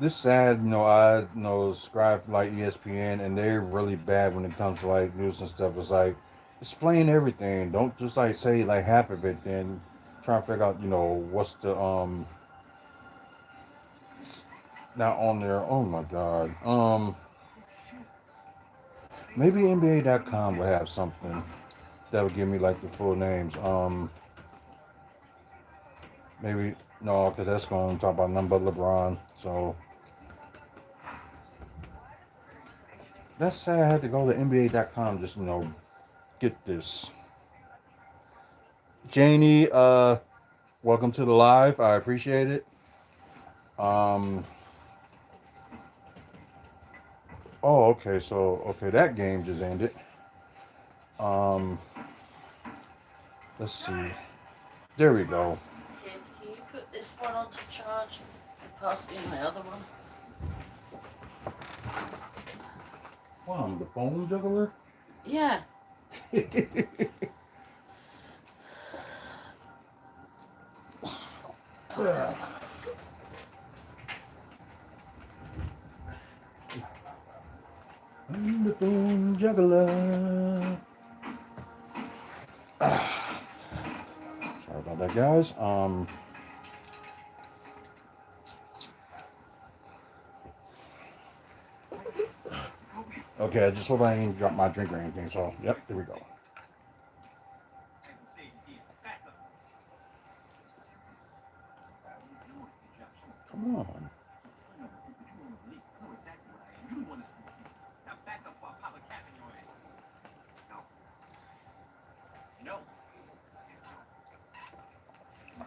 This sad, subscribe for like ESPN, and they're really bad when it comes to like news and stuff. It's like explain everything. Don't just like say like half of it. Then try to figure out, what's the not on there. Oh my god. Maybe NBA.com will have something that would give me like the full names. Maybe no, because that's going to talk about nothing but LeBron. So that's sad. I had to go to NBA.com just get this. Janie, welcome to the live. I appreciate it. Um. Oh, okay. So okay, that game just ended. Um. Let's see. There we go. Can you put this one on to charge and pass me my other one? Wow, I'm the phone juggler. Yeah. Yeah. I'm the phone juggler. Sorry about that, guys. Okay, I just hope I didn't drop my drink or anything. So, yep, there we go. Come on.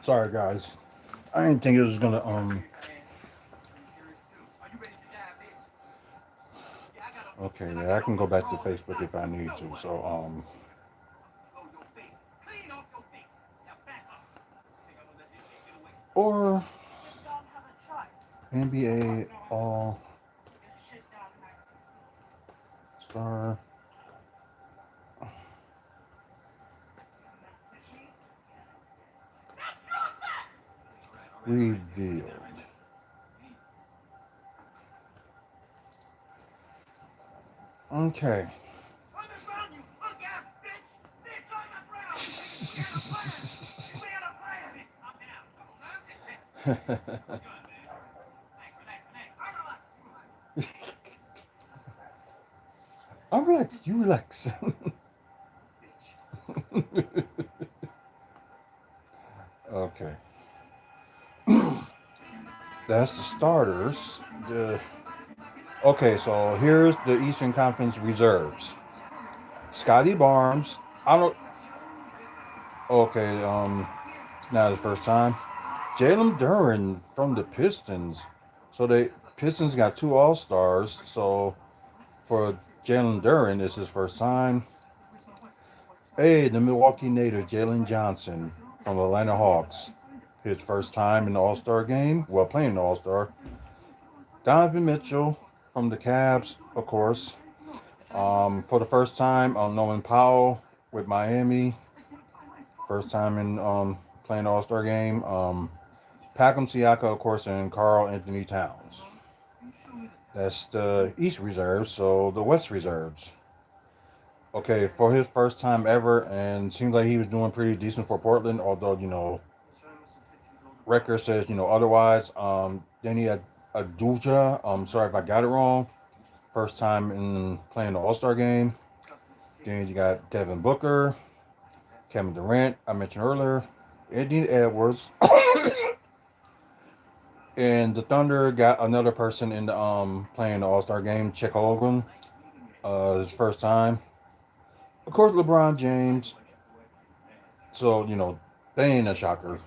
Sorry, guys. I didn't think it was gonna Okay, yeah, I can go back to Facebook if I need to. So or NBA All Star revealed. Okay. I'll relax. You relax. Okay. That's the starters. Okay, so here's the Eastern Conference reserves. Scotty Barnes. I don't. Okay, it's not his first time. Jalen Duren from the Pistons. So the Pistons got two All Stars. So for Jalen Duren, it's his first time. Hey, the Milwaukee native Jalen Johnson from the Atlanta Hawks. His first time in the All Star game. Well, playing the All Star. Donovan Mitchell from the Cavs, of course. For the first time, Norman Powell with Miami. First time in playing the All Star game. Pacom Siaka, of course, and Carl Anthony Towns. That's the East reserves. So the West reserves. Okay, for his first time ever, and seems like he was doing pretty decent for Portland, although, record says, otherwise. Danny Aduja, sorry if I got it wrong. First time in playing the All Star game. Then you got Devin Booker, Kevin Durant, I mentioned earlier, Anthony Edwards. And the Thunder got another person in the playing the All Star game, Chet Holmgren, his first time. Of course, LeBron James. So they ain't a shocker.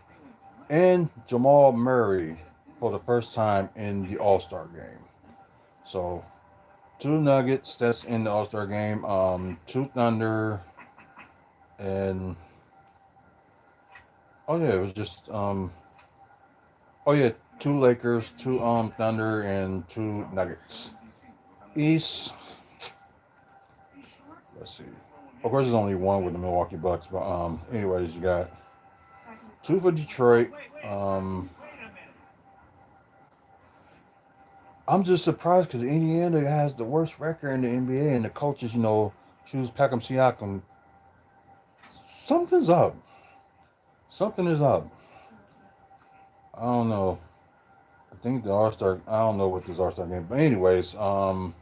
And Jamal Murray for the first time in the All Star game. So two Nuggets that's in the All Star game. Two Thunder, and oh yeah, it was just oh yeah, two Lakers, two Thunder, and two Nuggets. East. Let's see. Of course, there's only one with the Milwaukee Bucks, but anyways, you got two for Detroit. I'm just surprised because Indiana has the worst record in the NBA, and the coaches, choose Peckham Siakam. Something's up. Something is up. I don't know. I think the All Star. I don't know what this All Star game. But anyways, you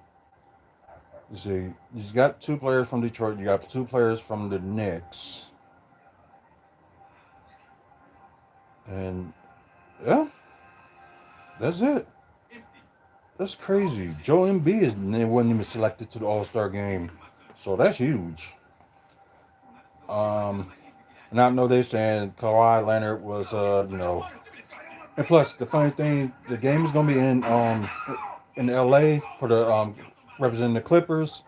see, you got two players from Detroit. You got two players from the Knicks, and yeah, that's it. That's crazy. Joe Embiid wasn't even selected to the All Star game, so that's huge. Um, and I know they saying Kawhi Leonard was, and plus the funny thing, the game is gonna be in L.A. for the representing the Clippers,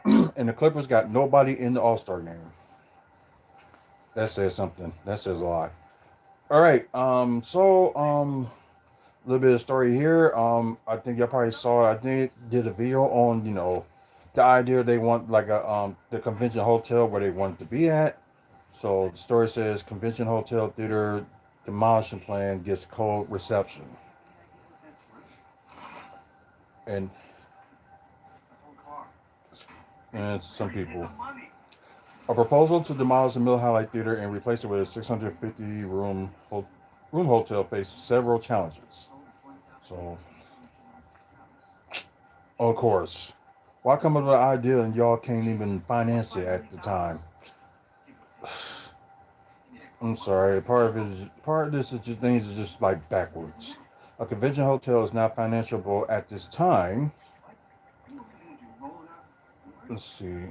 and the Clippers got nobody in the All Star game. That says something. That says a lot. All right. A little bit of story here. I think y'all probably saw. I think did a video on the idea they want like a the convention hotel where they want to be at. So the story says convention hotel theater demolition plan gets cold reception, and and some people. A proposal to demolish the Mill Highlight Theater and replace it with a 650 room hotel faced several challenges. So, of course, why come up with an idea and y'all can't even finance it at the time? I'm sorry. Part of this is just things are just like backwards. A convention hotel is not financiable at this time. Let's see.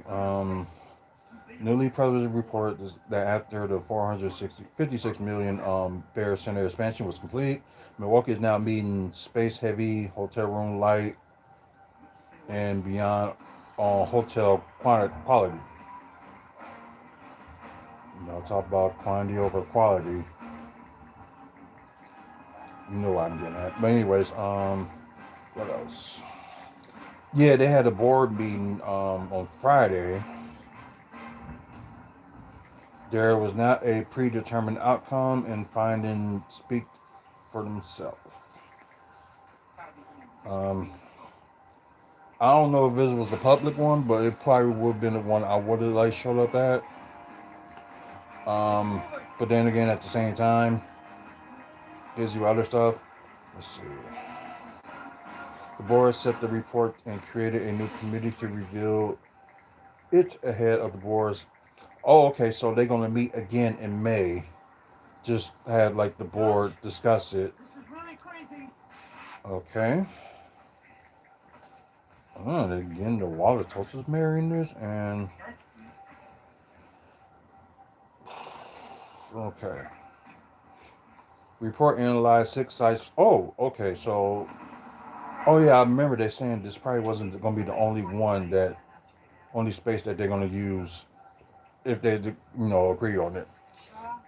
Newly published report is that after the 456 million Bear Center expansion was complete, Milwaukee is now meeting space heavy hotel room light and beyond on hotel quality. Talk about quantity over quality. You know what I'm getting at. But anyways, what else? Yeah, they had a board meeting on Friday. There was not a predetermined outcome, and findings speak for themselves. Um, I don't know if this was the public one, but it probably would have been the one I would have like showed up at. Um, but then again, at the same time, busy with other stuff. Let's see. The board set the report and created a new committee to reveal it ahead of the board's. Oh, okay. So they're gonna meet again in May. Just had like the board discuss it. Okay. Again, the water toasters marrying this, and okay. Report analyzed six sites. Oh, okay. So, oh yeah, I remember they saying this probably wasn't going to be the only space that they're going to use if they, agree on it.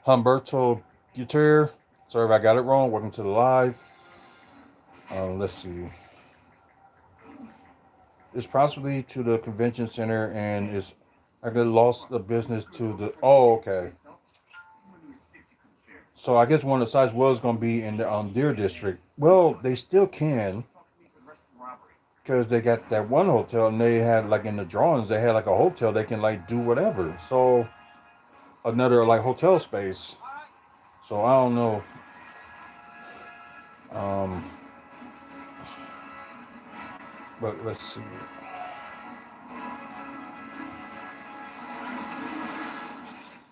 Humberto Gutierrez. Sorry if I got it wrong. Welcome to the live. Let's see. It's possibly to the convention center, and it's I could lost the business to the. Oh, okay. So I guess one of the sites was going to be in the Deer District. Well, they still can because they got that one hotel, and they had like in the drawings they had like a hotel they can like do whatever. So another like hotel space. So I don't know. Um, but let's see.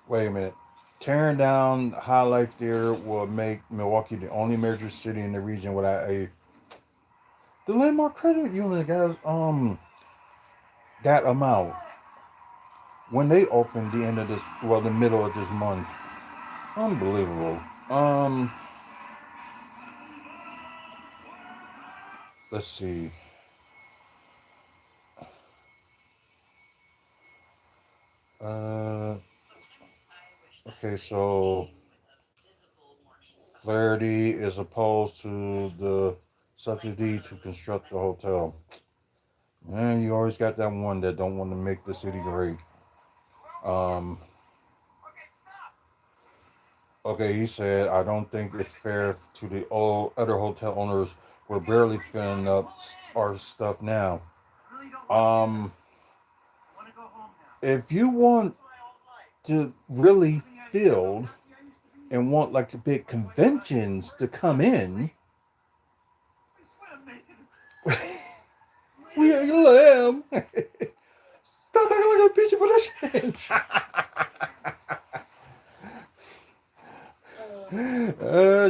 Wait a minute. Tearing down High Life Theater will make Milwaukee the only major city in the region without a the landmark credit unit guys that amount when they opened the end of this the middle of this month. Unbelievable. Um let's see. Uh okay, so Flaherty is opposed to the subsidy to construct the hotel. And you always got that one that don't want to make the city great. Um, okay, he said, I don't think it's fair to the other hotel owners We're barely filling up our stuff now. Um, if you want to really fill and want like a big conventions to come in, we are lamb. Stop acting like a picture for this shit.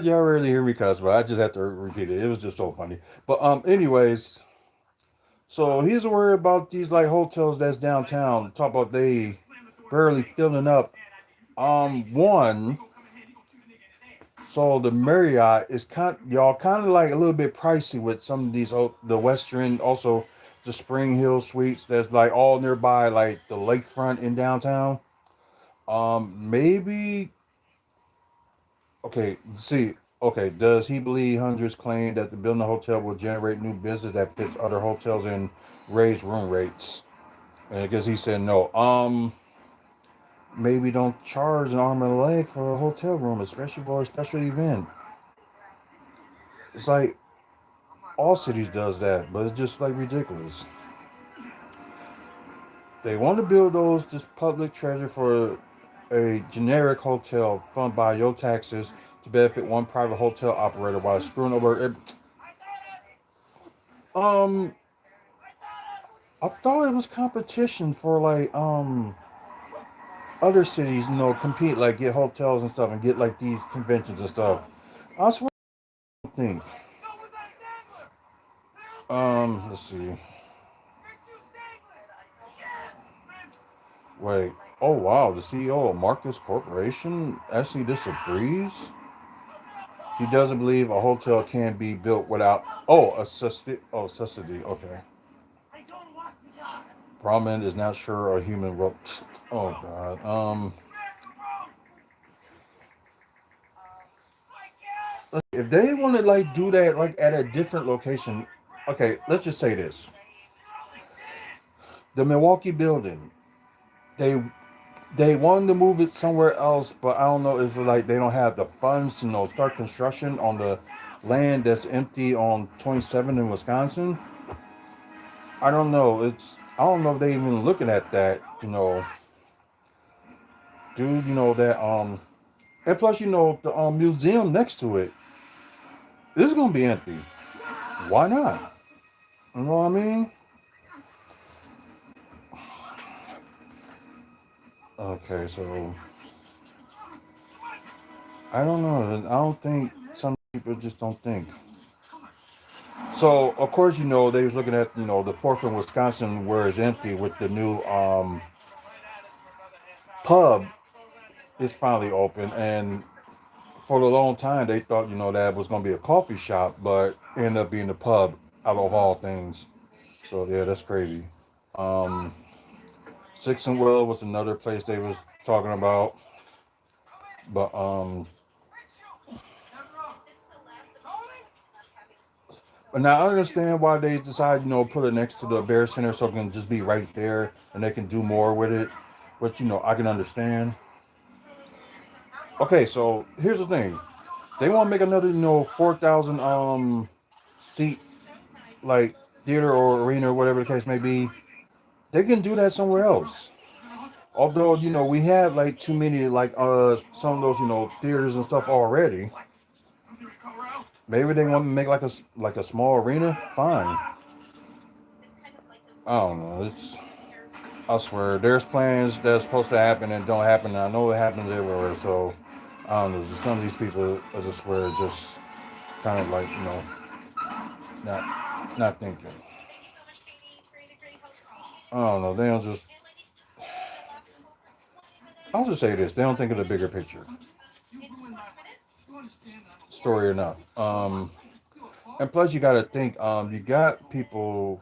Y'all rarely hear me cuss, but I just have to repeat it. It was just so funny. But anyways, so he's worried about these like hotels that's downtown. Talk about they barely filling up. One. So the Marriott is kind of like a little bit pricey with some of these the Western, also the Spring Hill Suites that's like all nearby like the lakefront in downtown. Maybe okay. See, okay. Does he believe hundreds claim that the building a hotel will generate new business that fits other hotels and raise room rates? And I guess he said no. Maybe don't charge an arm and a leg for a hotel room, especially for a special event. It's like all cities does that, but it's just like ridiculous. They want to build those this public treasure for a generic hotel funded by your taxes to benefit one private hotel operator while screwing over it. Um, I thought it was competition for like other cities, compete like get hotels and stuff and get like these conventions and stuff. I swear, I don't think. Let's see. Wait. Oh wow, the CEO of Marcus Corporation actually disagrees. He doesn't believe a hotel can be built without subsidy. Okay. Brahman is not sure a human wrote. Oh god. If they want to like do that like at a different location, okay. Let's just say this: the Milwaukee building. They they wanted to move it somewhere else, but I don't know if like they don't have the funds to start construction on the land that's empty on 27 in Wisconsin. I don't know. I don't know if they even looking at that. Dude. That and plus the museum next to it is gonna be empty. Why not? You know what I mean? Okay, so I don't know. I don't think some people just don't think. So of course they was looking at the fourth in Wisconsin where it's empty with the new pub is finally open, and for a long time they thought that was going to be a coffee shop, but ended up being a pub out of all things. So yeah, that's crazy. Um, Six and Will was another place they was talking about, but but now I understand why they decided put it next to the Bear Center so it can just be right there and they can do more with it. But I can understand. Okay, so here's the thing: they want to make another 4,000 seat like theater or arena or whatever the case may be. They can do that somewhere else. Although we have like too many like some of those theaters and stuff already. Maybe they want to make like a small arena. Fine. I don't know. I swear there's plans that's supposed to happen and don't happen. And I know it happens everywhere. So I don't know. Some of these people, I just swear, just kind of like not thinking. I don't know. They don't just. I'll just say this: they don't think of the bigger picture, story enough. And plus, you got to think. You got people,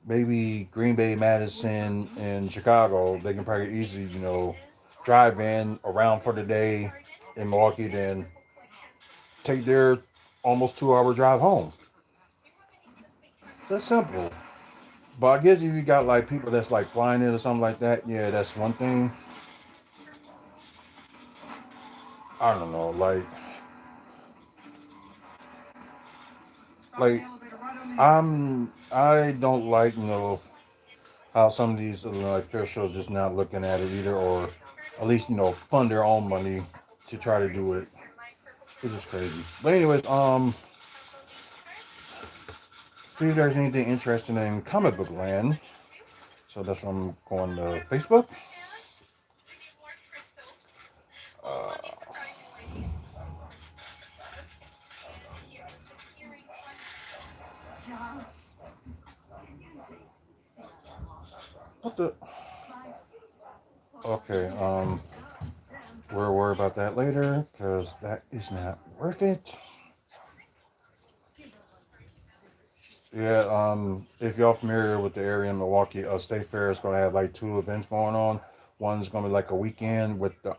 maybe Green Bay, Madison, and Chicago. They can probably easily, drive in around for the day in Milwaukee, then take their almost 2 hour drive home. That's simple. But I guess if you got like people that's like flying in or something like that, yeah, that's one thing. I don't know, like like I don't like how some of these like fair shows just not looking at it either, or at least fund their own money to try to do it. It's just crazy. But anyways, see if there's anything interesting in comic book land. So that's why I'm going to Facebook. Uh, what the? Okay. We'll worry about that later because that is not worth it. Yeah. If y'all familiar with the area in Milwaukee, State Fair is going to have like two events going on. One's going to be like a weekend with the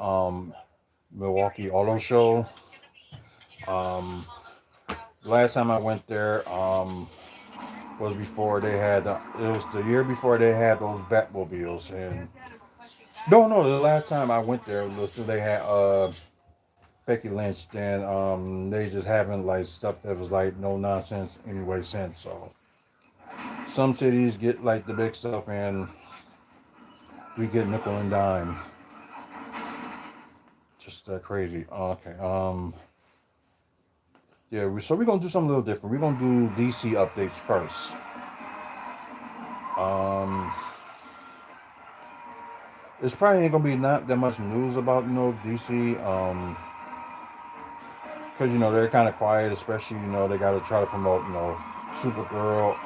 Milwaukee Auto Show. Um, last time I went there was before they had. It was the year before they had those Batmobiles, and no, the last time I went there was so they had Becky Lynch. Then they just having like stuff that was like no nonsense anyway since. So some cities get like the big stuff, and we get nickel and dime. Just crazy. Okay. Yeah. So we're gonna do something a little different. We're gonna do DC updates first. Um, it's probably ain't gonna be not that much news about DC. Because they're kind of quiet, especially they got to try to promote Supergirl.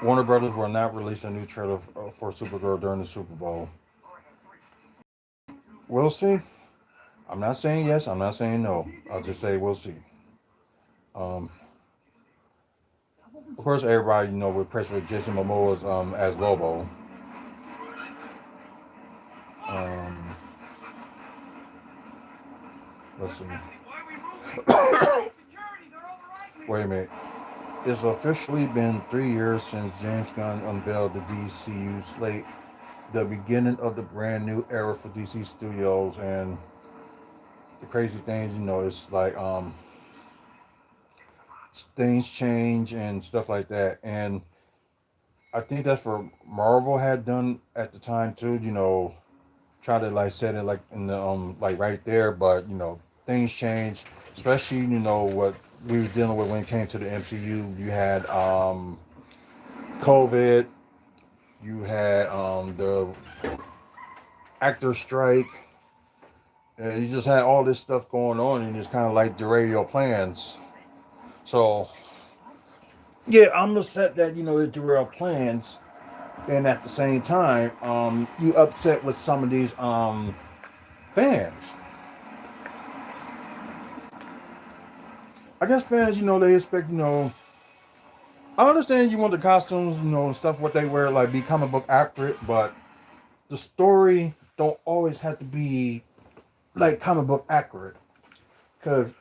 Warner Brothers will not release a new trailer for Supergirl during the Super Bowl. We'll see. I'm not saying yes. I'm not saying no. I'll just say we'll see. Um, of course, everybody we're pressed with Jason Momoa's as Lobo. Um, let's see. Wait a minute. It's officially been 3 years since James Gunn unveiled the DCU slate, the beginning of the brand new era for DC Studios. And the crazy things, it's like things change and stuff like that. And I think that's what Marvel had done at the time too. Try to like set it like in the like right there, but things change, especially what we were dealing with when it came to the MCU. You had COVID, you had the actor strike, and you just had all this stuff going on, and it's kind of like derail your plans. So yeah, I'm upset that it derailed plans, and at the same time, you upset with some of these fans. I guess fans, they expect, I understand you want the costumes, and stuff what they wear like be comic book accurate, but the story don't always have to be like comic book accurate. Because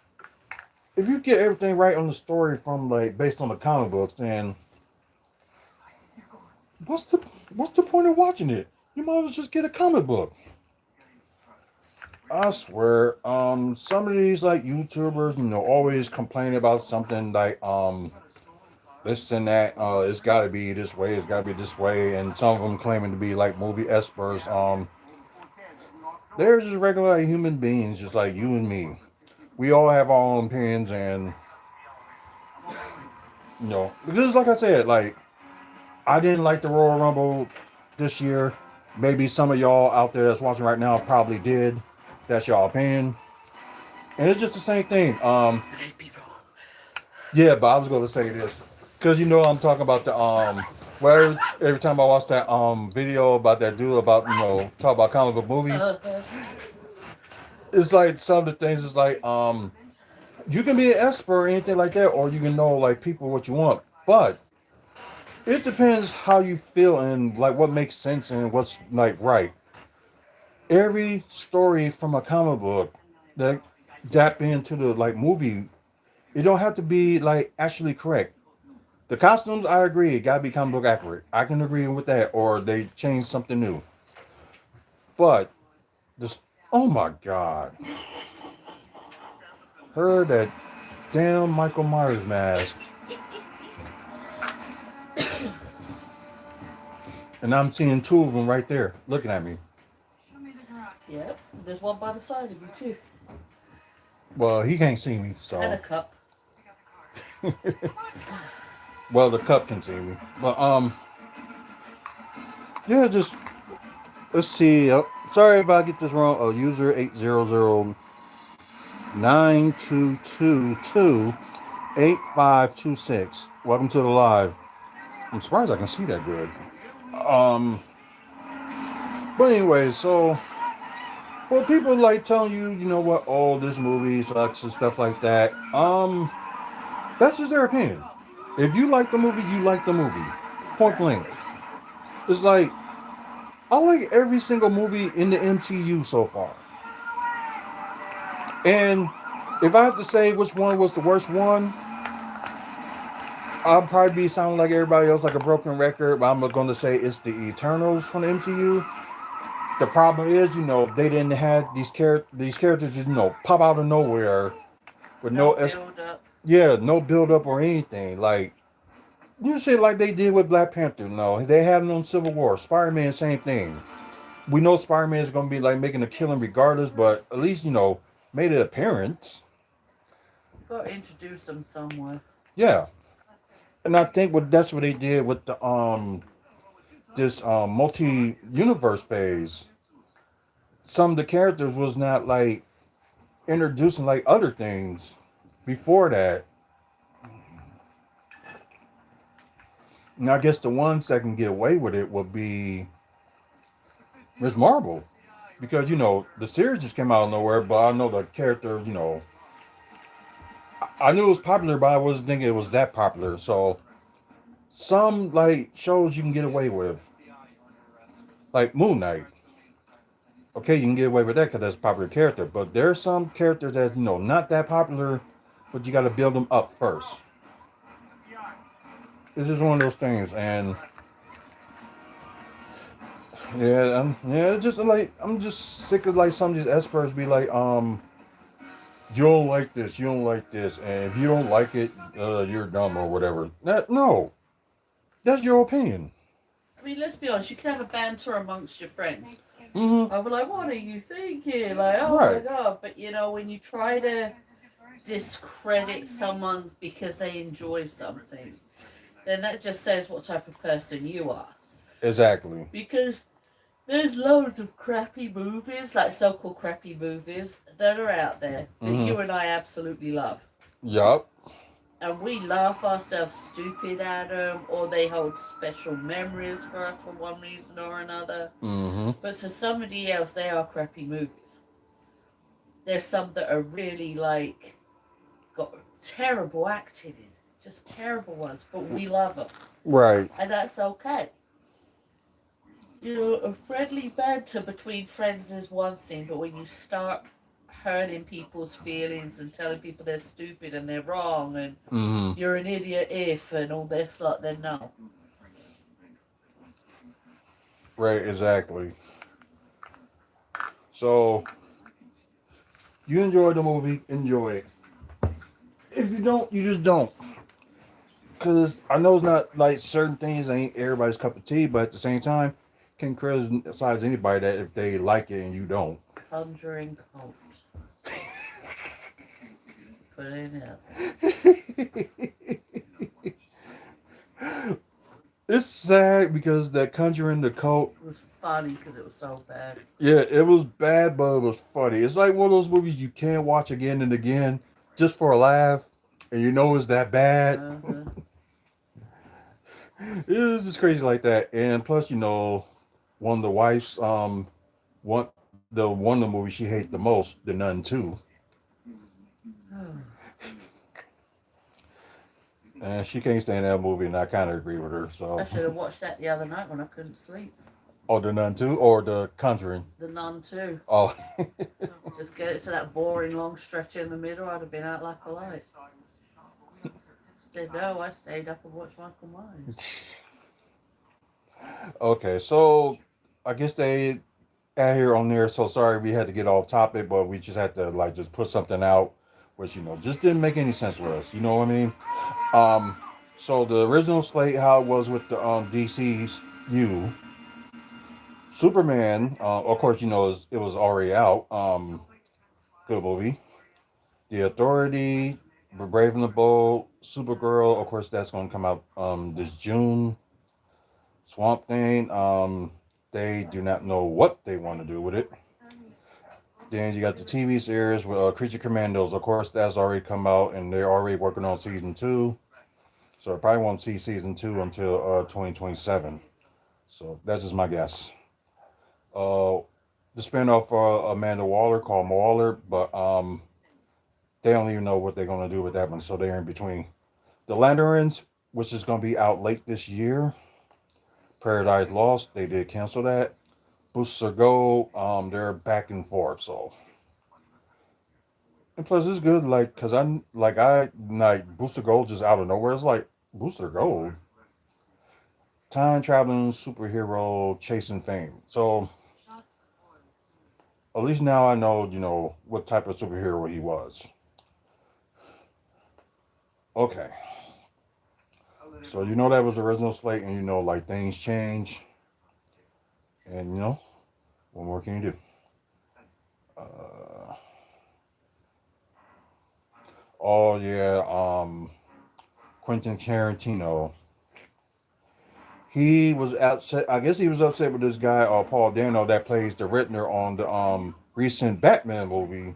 if you get everything right on the story from like based on the comic books, then what's the what's the point of watching it? You might as well just get a comic book. I swear, some of these like YouTubers, always complain about something like this and that. It's got to be this way. It's got to be this way, and some of them claiming to be like movie experts. They're just regular like, human beings, just like you and me. We all have our own opinions, and because like I said, like I didn't like the Royal Rumble this year. Maybe some of y'all out there that's watching right now probably did. That's your opinion. And it's just the same thing. Yeah, but I was gonna say this. Cause I'm talking about the where every time I watch that video about that dude about talk about comic book movies, Uh, it's like some of the things is like you can be an expert or anything like that, or you can know like people what you want. But it depends how you feel and like what makes sense and what's like right. Every story from a comic book that tap into the like movie, it don't have to be like actually correct. The costumes, I agree, it gotta be comic book accurate. I can agree with that, or they change something new. But this, oh my god, heard that. damn Michael Myers mask. And I'm seeing two of them right there looking at me. Yep. There's one by the side of you too. Well, he can't see me, And a so. cup. Well, the cup can see me. But, yeah, just, let's see. Sorry if I get this wrong. Oh, user 80092228526. Welcome to the live. I'm surprised I can see that good. Um, but anyway, so well, people like telling you, you know what, oh, this movie sucks and stuff like that. That's just their opinion. If you like the movie, you like the movie. Point blank. Exactly. It's like I like every single movie in the MCU so far. And if I had to say which one was the worst one, I'll probably be sounding like everybody else, like a broken record. But I'm going to say it's the Eternals from the MCU. The problem is, they didn't have these characters, pop out of nowhere with No build up. yeah, no build up or anything. Like you say, like they did with Black Panther. No, they had them on Civil War. Spider Man, same thing. We know Spider Man is going to be like making a killing regardless, but at least made an appearance. Got to introduce them somewhere. Yeah, and I think that's what they did with the this multi universe phase. Some of the characters was not like introducing like other things before that. And I guess the ones that can get away with it would be Miss Marvel. Because, the series just came out of nowhere, but I know the character, I knew it was popular, but I wasn't thinking it was that popular. So some like shows you can get away with. Like Moon Knight. Okay, you can get away with that because that's a popular character. But there's some characters that's, not that popular, but you got to build them up first. It's just one of those things, and yeah, just like I'm just sick of like some of these experts be like, you don't like this, you don't like this, and if you don't like it, you're dumb or whatever. No, that's your opinion. I mean, let's be honest. You can have a banter amongst your friends. Mm-hmm. I'll be like, "What are you thinking?" Like, "Oh my Right. god!" But when you try to discredit someone because they enjoy something, then that just says what type of person you are. Exactly. Because there's loads of crappy movies, like so-called crappy movies, that are out there that Mm-hmm. you and I absolutely love. Yup. And we laugh ourselves stupid at them, or they hold special memories for us for one reason or another. Mm-hmm. But to somebody else, they are crappy movies. There's some that are really like got terrible acting in, just terrible ones, but we love them, Right. and that's okay. A friendly banter between friends is one thing, but when you start hurting people's feelings and telling people they're stupid and they're wrong and Mm-hmm. you're an idiot if and all this lot, then no. Right. Exactly. So you enjoy the movie, enjoy it. If you don't, you just don't. Because I know it's not like certain things ain't everybody's cup of tea, but at the same time, can criticize anybody that if they like it and you don't. Conjuring cult. Put it in. It's sad because that Conjuring the Cult, It was funny because it was so bad. yeah, it was bad, but it was funny. It's like one of those movies you can't watch again and again just for a laugh, and you know it's that bad. Uh-huh. It was just crazy like that. And plus, one of the wives, one of the movies she hates the most, The Nun 2. And she can't stand that movie, and I kind of agree with her. I So, should have watched that the other night when I couldn't sleep. oh, The Nun 2 or The Conjuring? The Nun too. Oh, Just get it to that boring long stretch in the middle, I'd have been out like a light. Instead, no, I stayed up and watched Michael Myers. okay. So, I guess they out here on there. So sorry we had to get off topic, but we just had to like just put something out. which just didn't make any sense with us. You know what I mean? Um, so the original slate, how it was with the DCU, Superman, of course, it was already out. Good movie. The Authority, Brave and the Bold, Supergirl, of course, that's going to come out this June. Swamp Thing, they do not know what they want to do with it. Then you got the TV series with Creature Commandos. Of course, that's already come out, and they're already working on season two. So I probably won't see season two until 2027. So that's just my guess. Uh, the spinoff for Amanda Waller called Waller, but they don't even know what they're going to do with that one. So they're in between. The Lanterns, which is going to be out late this year. Paradise Lost, they did cancel that. Booster Gold, they're back and forth. So, and plus it's good, like, cause I like Booster Gold just out of nowhere. It's like Booster Gold, time traveling superhero chasing fame. So at least now I know, what type of superhero he was. Okay, so that was the original slate, and like things change, and what more can you do? Uh, oh yeah, Quentin Tarantino. He was upset. I guess he was upset with this guy, Paul Dano, that plays the Riddler on the recent Batman movie.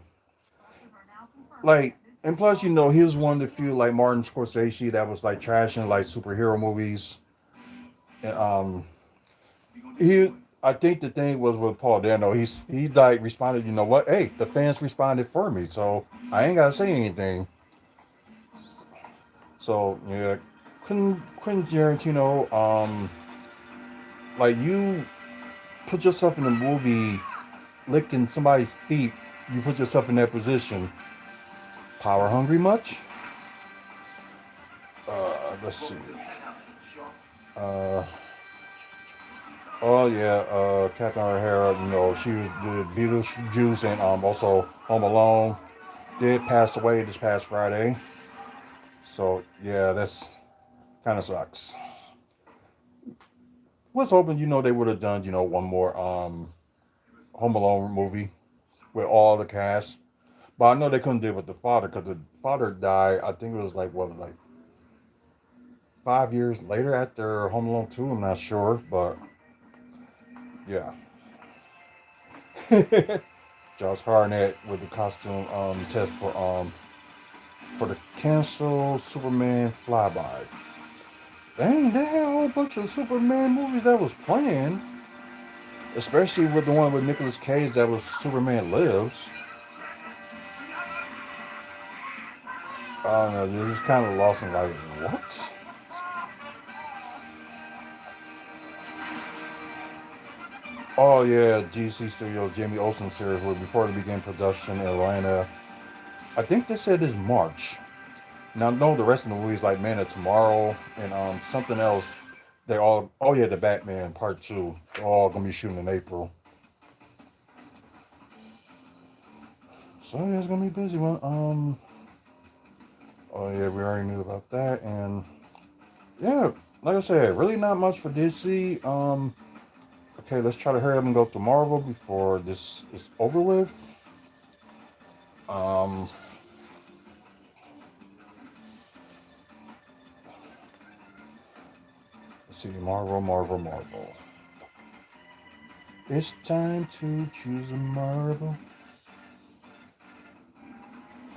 Like, and plus, he was one of the few like Martin Scorsese that was like trashing like superhero movies. And he, I think the thing was with Paul Dano, he like responded, you know what? Hey, the fans responded for me, so I ain't gotta say anything. So yeah, Quentin Tarantino, like you put yourself in a movie licking somebody's feet, you put yourself in that position. Power hungry much? Let's see. Uh, oh yeah, Captain O'Hara. She was the Beetlejuice and also Home Alone. Did pass away this past Friday. So yeah, that's kind of sucks. Was hoping they would have done one more Home Alone movie with all the cast. But I know they couldn't do it with the father because the father died. I think it was like 5 years later after Home Alone 2. I'm not sure, but yeah. Josh Hartnett with the costume test for the canceled Superman flyby. Dang, they had a whole bunch of Superman movies that was playing, especially with the one with Nicolas Cage that was Superman Lives. I don't know, this is kind of lost in like what? Oh yeah, GC Studios Jamie Olsen series will reportedly begin production in Atlanta. I think they said it's March. Now no, the rest of the movies like Man of Tomorrow and something else. They all oh yeah, the Batman Part Two. They're all gonna be shooting in April. So yeah, it's gonna be a busy one. Oh yeah, we already knew about that, and yeah, like I said, really not much for DC. Okay, let's try to hurry up and go to Marvel before this is over with. Um, let's see, Marvel. It's time to choose a Marvel.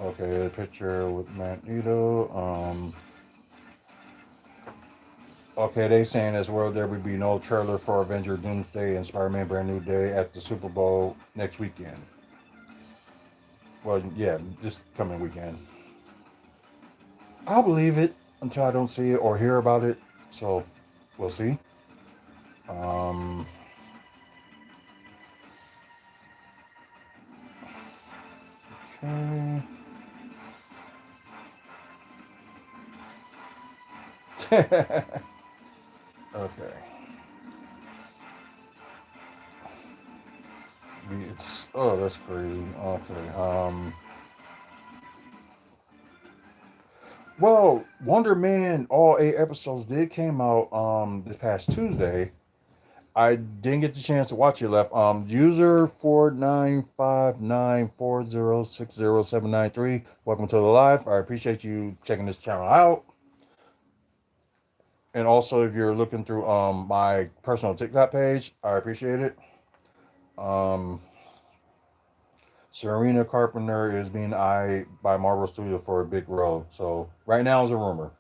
Okay, a picture with Magneto. Okay, they saying as well there will be no trailer for Avenger Doomsday and Spider-Man Brand New Day at the Super Bowl next weekend. Well, yeah, this coming weekend. I'll believe it until I don't see it or hear about it. So we'll see. Um, okay. Okay. It's oh that's crazy. Okay. Well, Wonder Man, all 8 episodes did came out this past Tuesday. I didn't get the chance to watch it left. User 495940600793. Welcome to the live. I appreciate you checking this channel out. And also, if you're looking through my personal TikTok page, I appreciate it. Um, Serena Carpenter is being eyed by Marvel Studio for a big role. So right now is a rumor.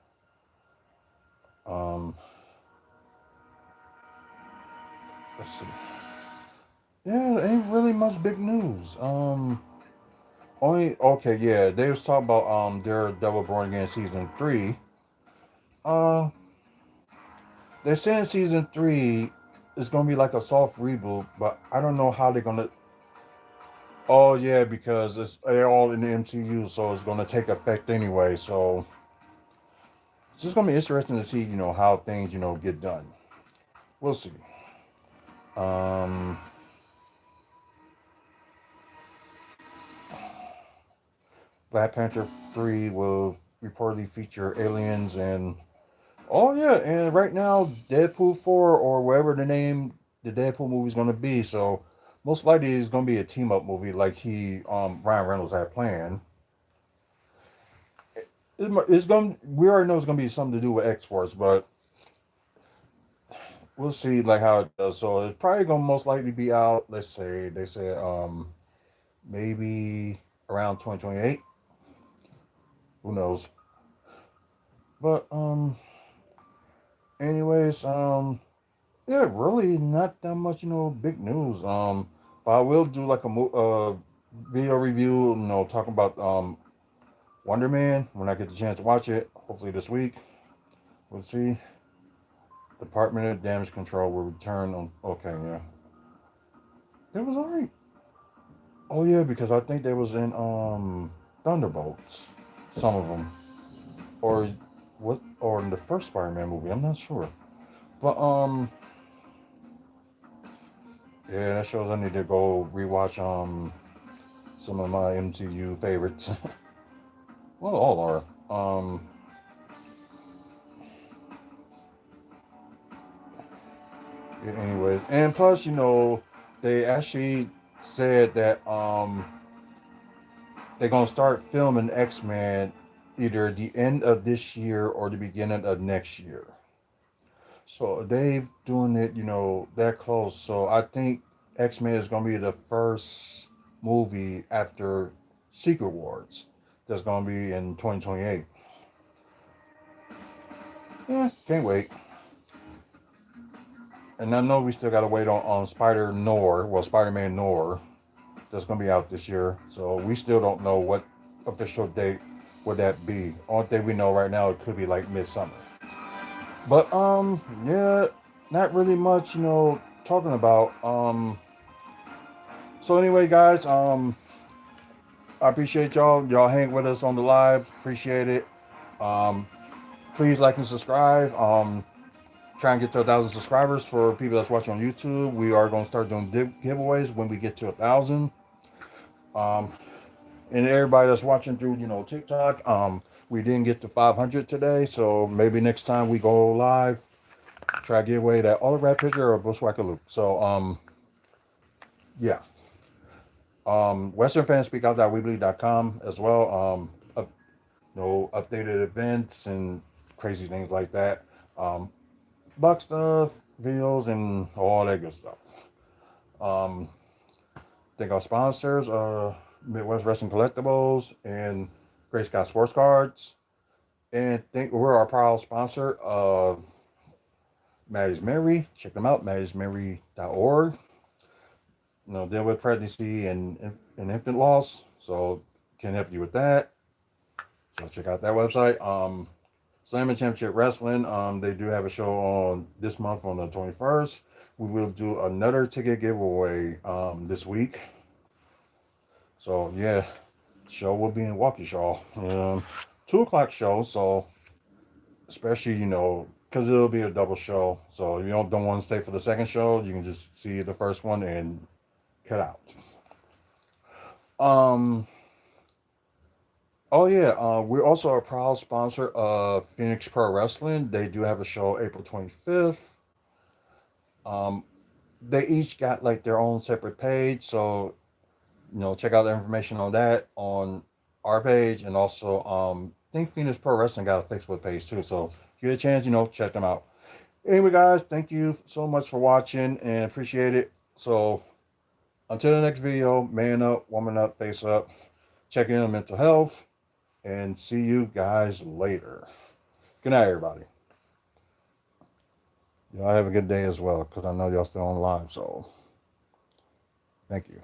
Um, let's see. Yeah, ain't really much big news. Only okay, yeah. They was talking about Daredevil Born Again season 3. Uh, they're saying season 3 is gonna be like a soft reboot, but I don't know how they're gonna. Oh yeah, because they're all in the MCU, so it's gonna take effect anyway. So it's just gonna be interesting to see, how things, get done. We'll see. Um, Black Panther 3 will reportedly feature aliens and oh yeah, and right now Deadpool 4 or whatever the Deadpool movie is gonna be. So most likely it's gonna be a team up movie like Ryan Reynolds had planned. It's gonna we already know it's gonna be something to do with X Force, but we'll see like how it does. So it's probably gonna most likely be out. Let's say they said maybe around 2028. Who knows? But anyways, yeah, really not that much, big news. But I will do like a video review, talking about Wonder Man when I get the chance to watch it. Hopefully this week. We'll see. Department of Damage Control will return on. Okay, yeah, it was alright. Oh yeah, because I think they was in Thunderbolts, some of them, or what, or in the first Spider-Man movie. I'm not sure, but yeah, that shows I need to go rewatch some of my MCU favorites. Well, all are. Yeah, anyways, and plus, they actually said that they're gonna start filming X-Men either the end of this year or the beginning of next year. So they've doing it, that close. So I think X-Men is gonna be the first movie after Secret Wars. That's gonna be in 2028. Yeah, can't wait. And I know we still gotta wait on Spider-Man Nor. That's gonna be out this year. So we still don't know what official date would that be. Only thing we know right now, it could be like midsummer. But yeah, not really much, talking about. So anyway, guys, I appreciate y'all. Y'all hang with us on the live. Appreciate it. Um, please like and subscribe. Try and get to 1,000 subscribers for people that's watching on YouTube. We are going to start doing giveaways when we get to 1,000. Um, and everybody that's watching through, TikTok, we didn't get to 500 today, so maybe next time we go live, try to give away that autograph picture of Bushwhacker Luke. So, yeah. WesternFanspeakout.weebly.com as well. Updated events and crazy things like that. Um, Buck stuff, videos, and all that good stuff. Um, Think our sponsors are Midwest Wrestling Collectibles and Grace Scott Sports Cards. And think we're our proud sponsor of Maddie's Mary. Check them out, maddiesmary.org. Deal with pregnancy and infant loss. So can help you with that. So check out that website. Slam and Championship Wrestling. They do have a show on this month on the 21st. We will do another ticket giveaway this week. So yeah, show will be in Waukesha. 2 o'clock show. So especially because it'll be a double show. So if you don't want to stay for the second show, you can just see the first one and cut out. Um, Oh yeah, we're also a proud sponsor of Phoenix Pro Wrestling. They do have a show April 25th. Um, they each got like their own separate page, so check out the information on that on our page, and also I think Phoenix Pro Wrestling got a Facebook page too. So if you get a chance, check them out. Anyway, guys, thank you so much for watching and appreciate it. So until the next video, man up, woman up, face up, check in on mental health, and see you guys later. Good night, everybody. Y'all have a good day as well, because I know y'all still on live. So thank you.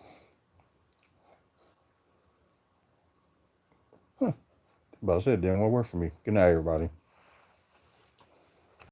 But I said it didn't work for me. Good night, everybody.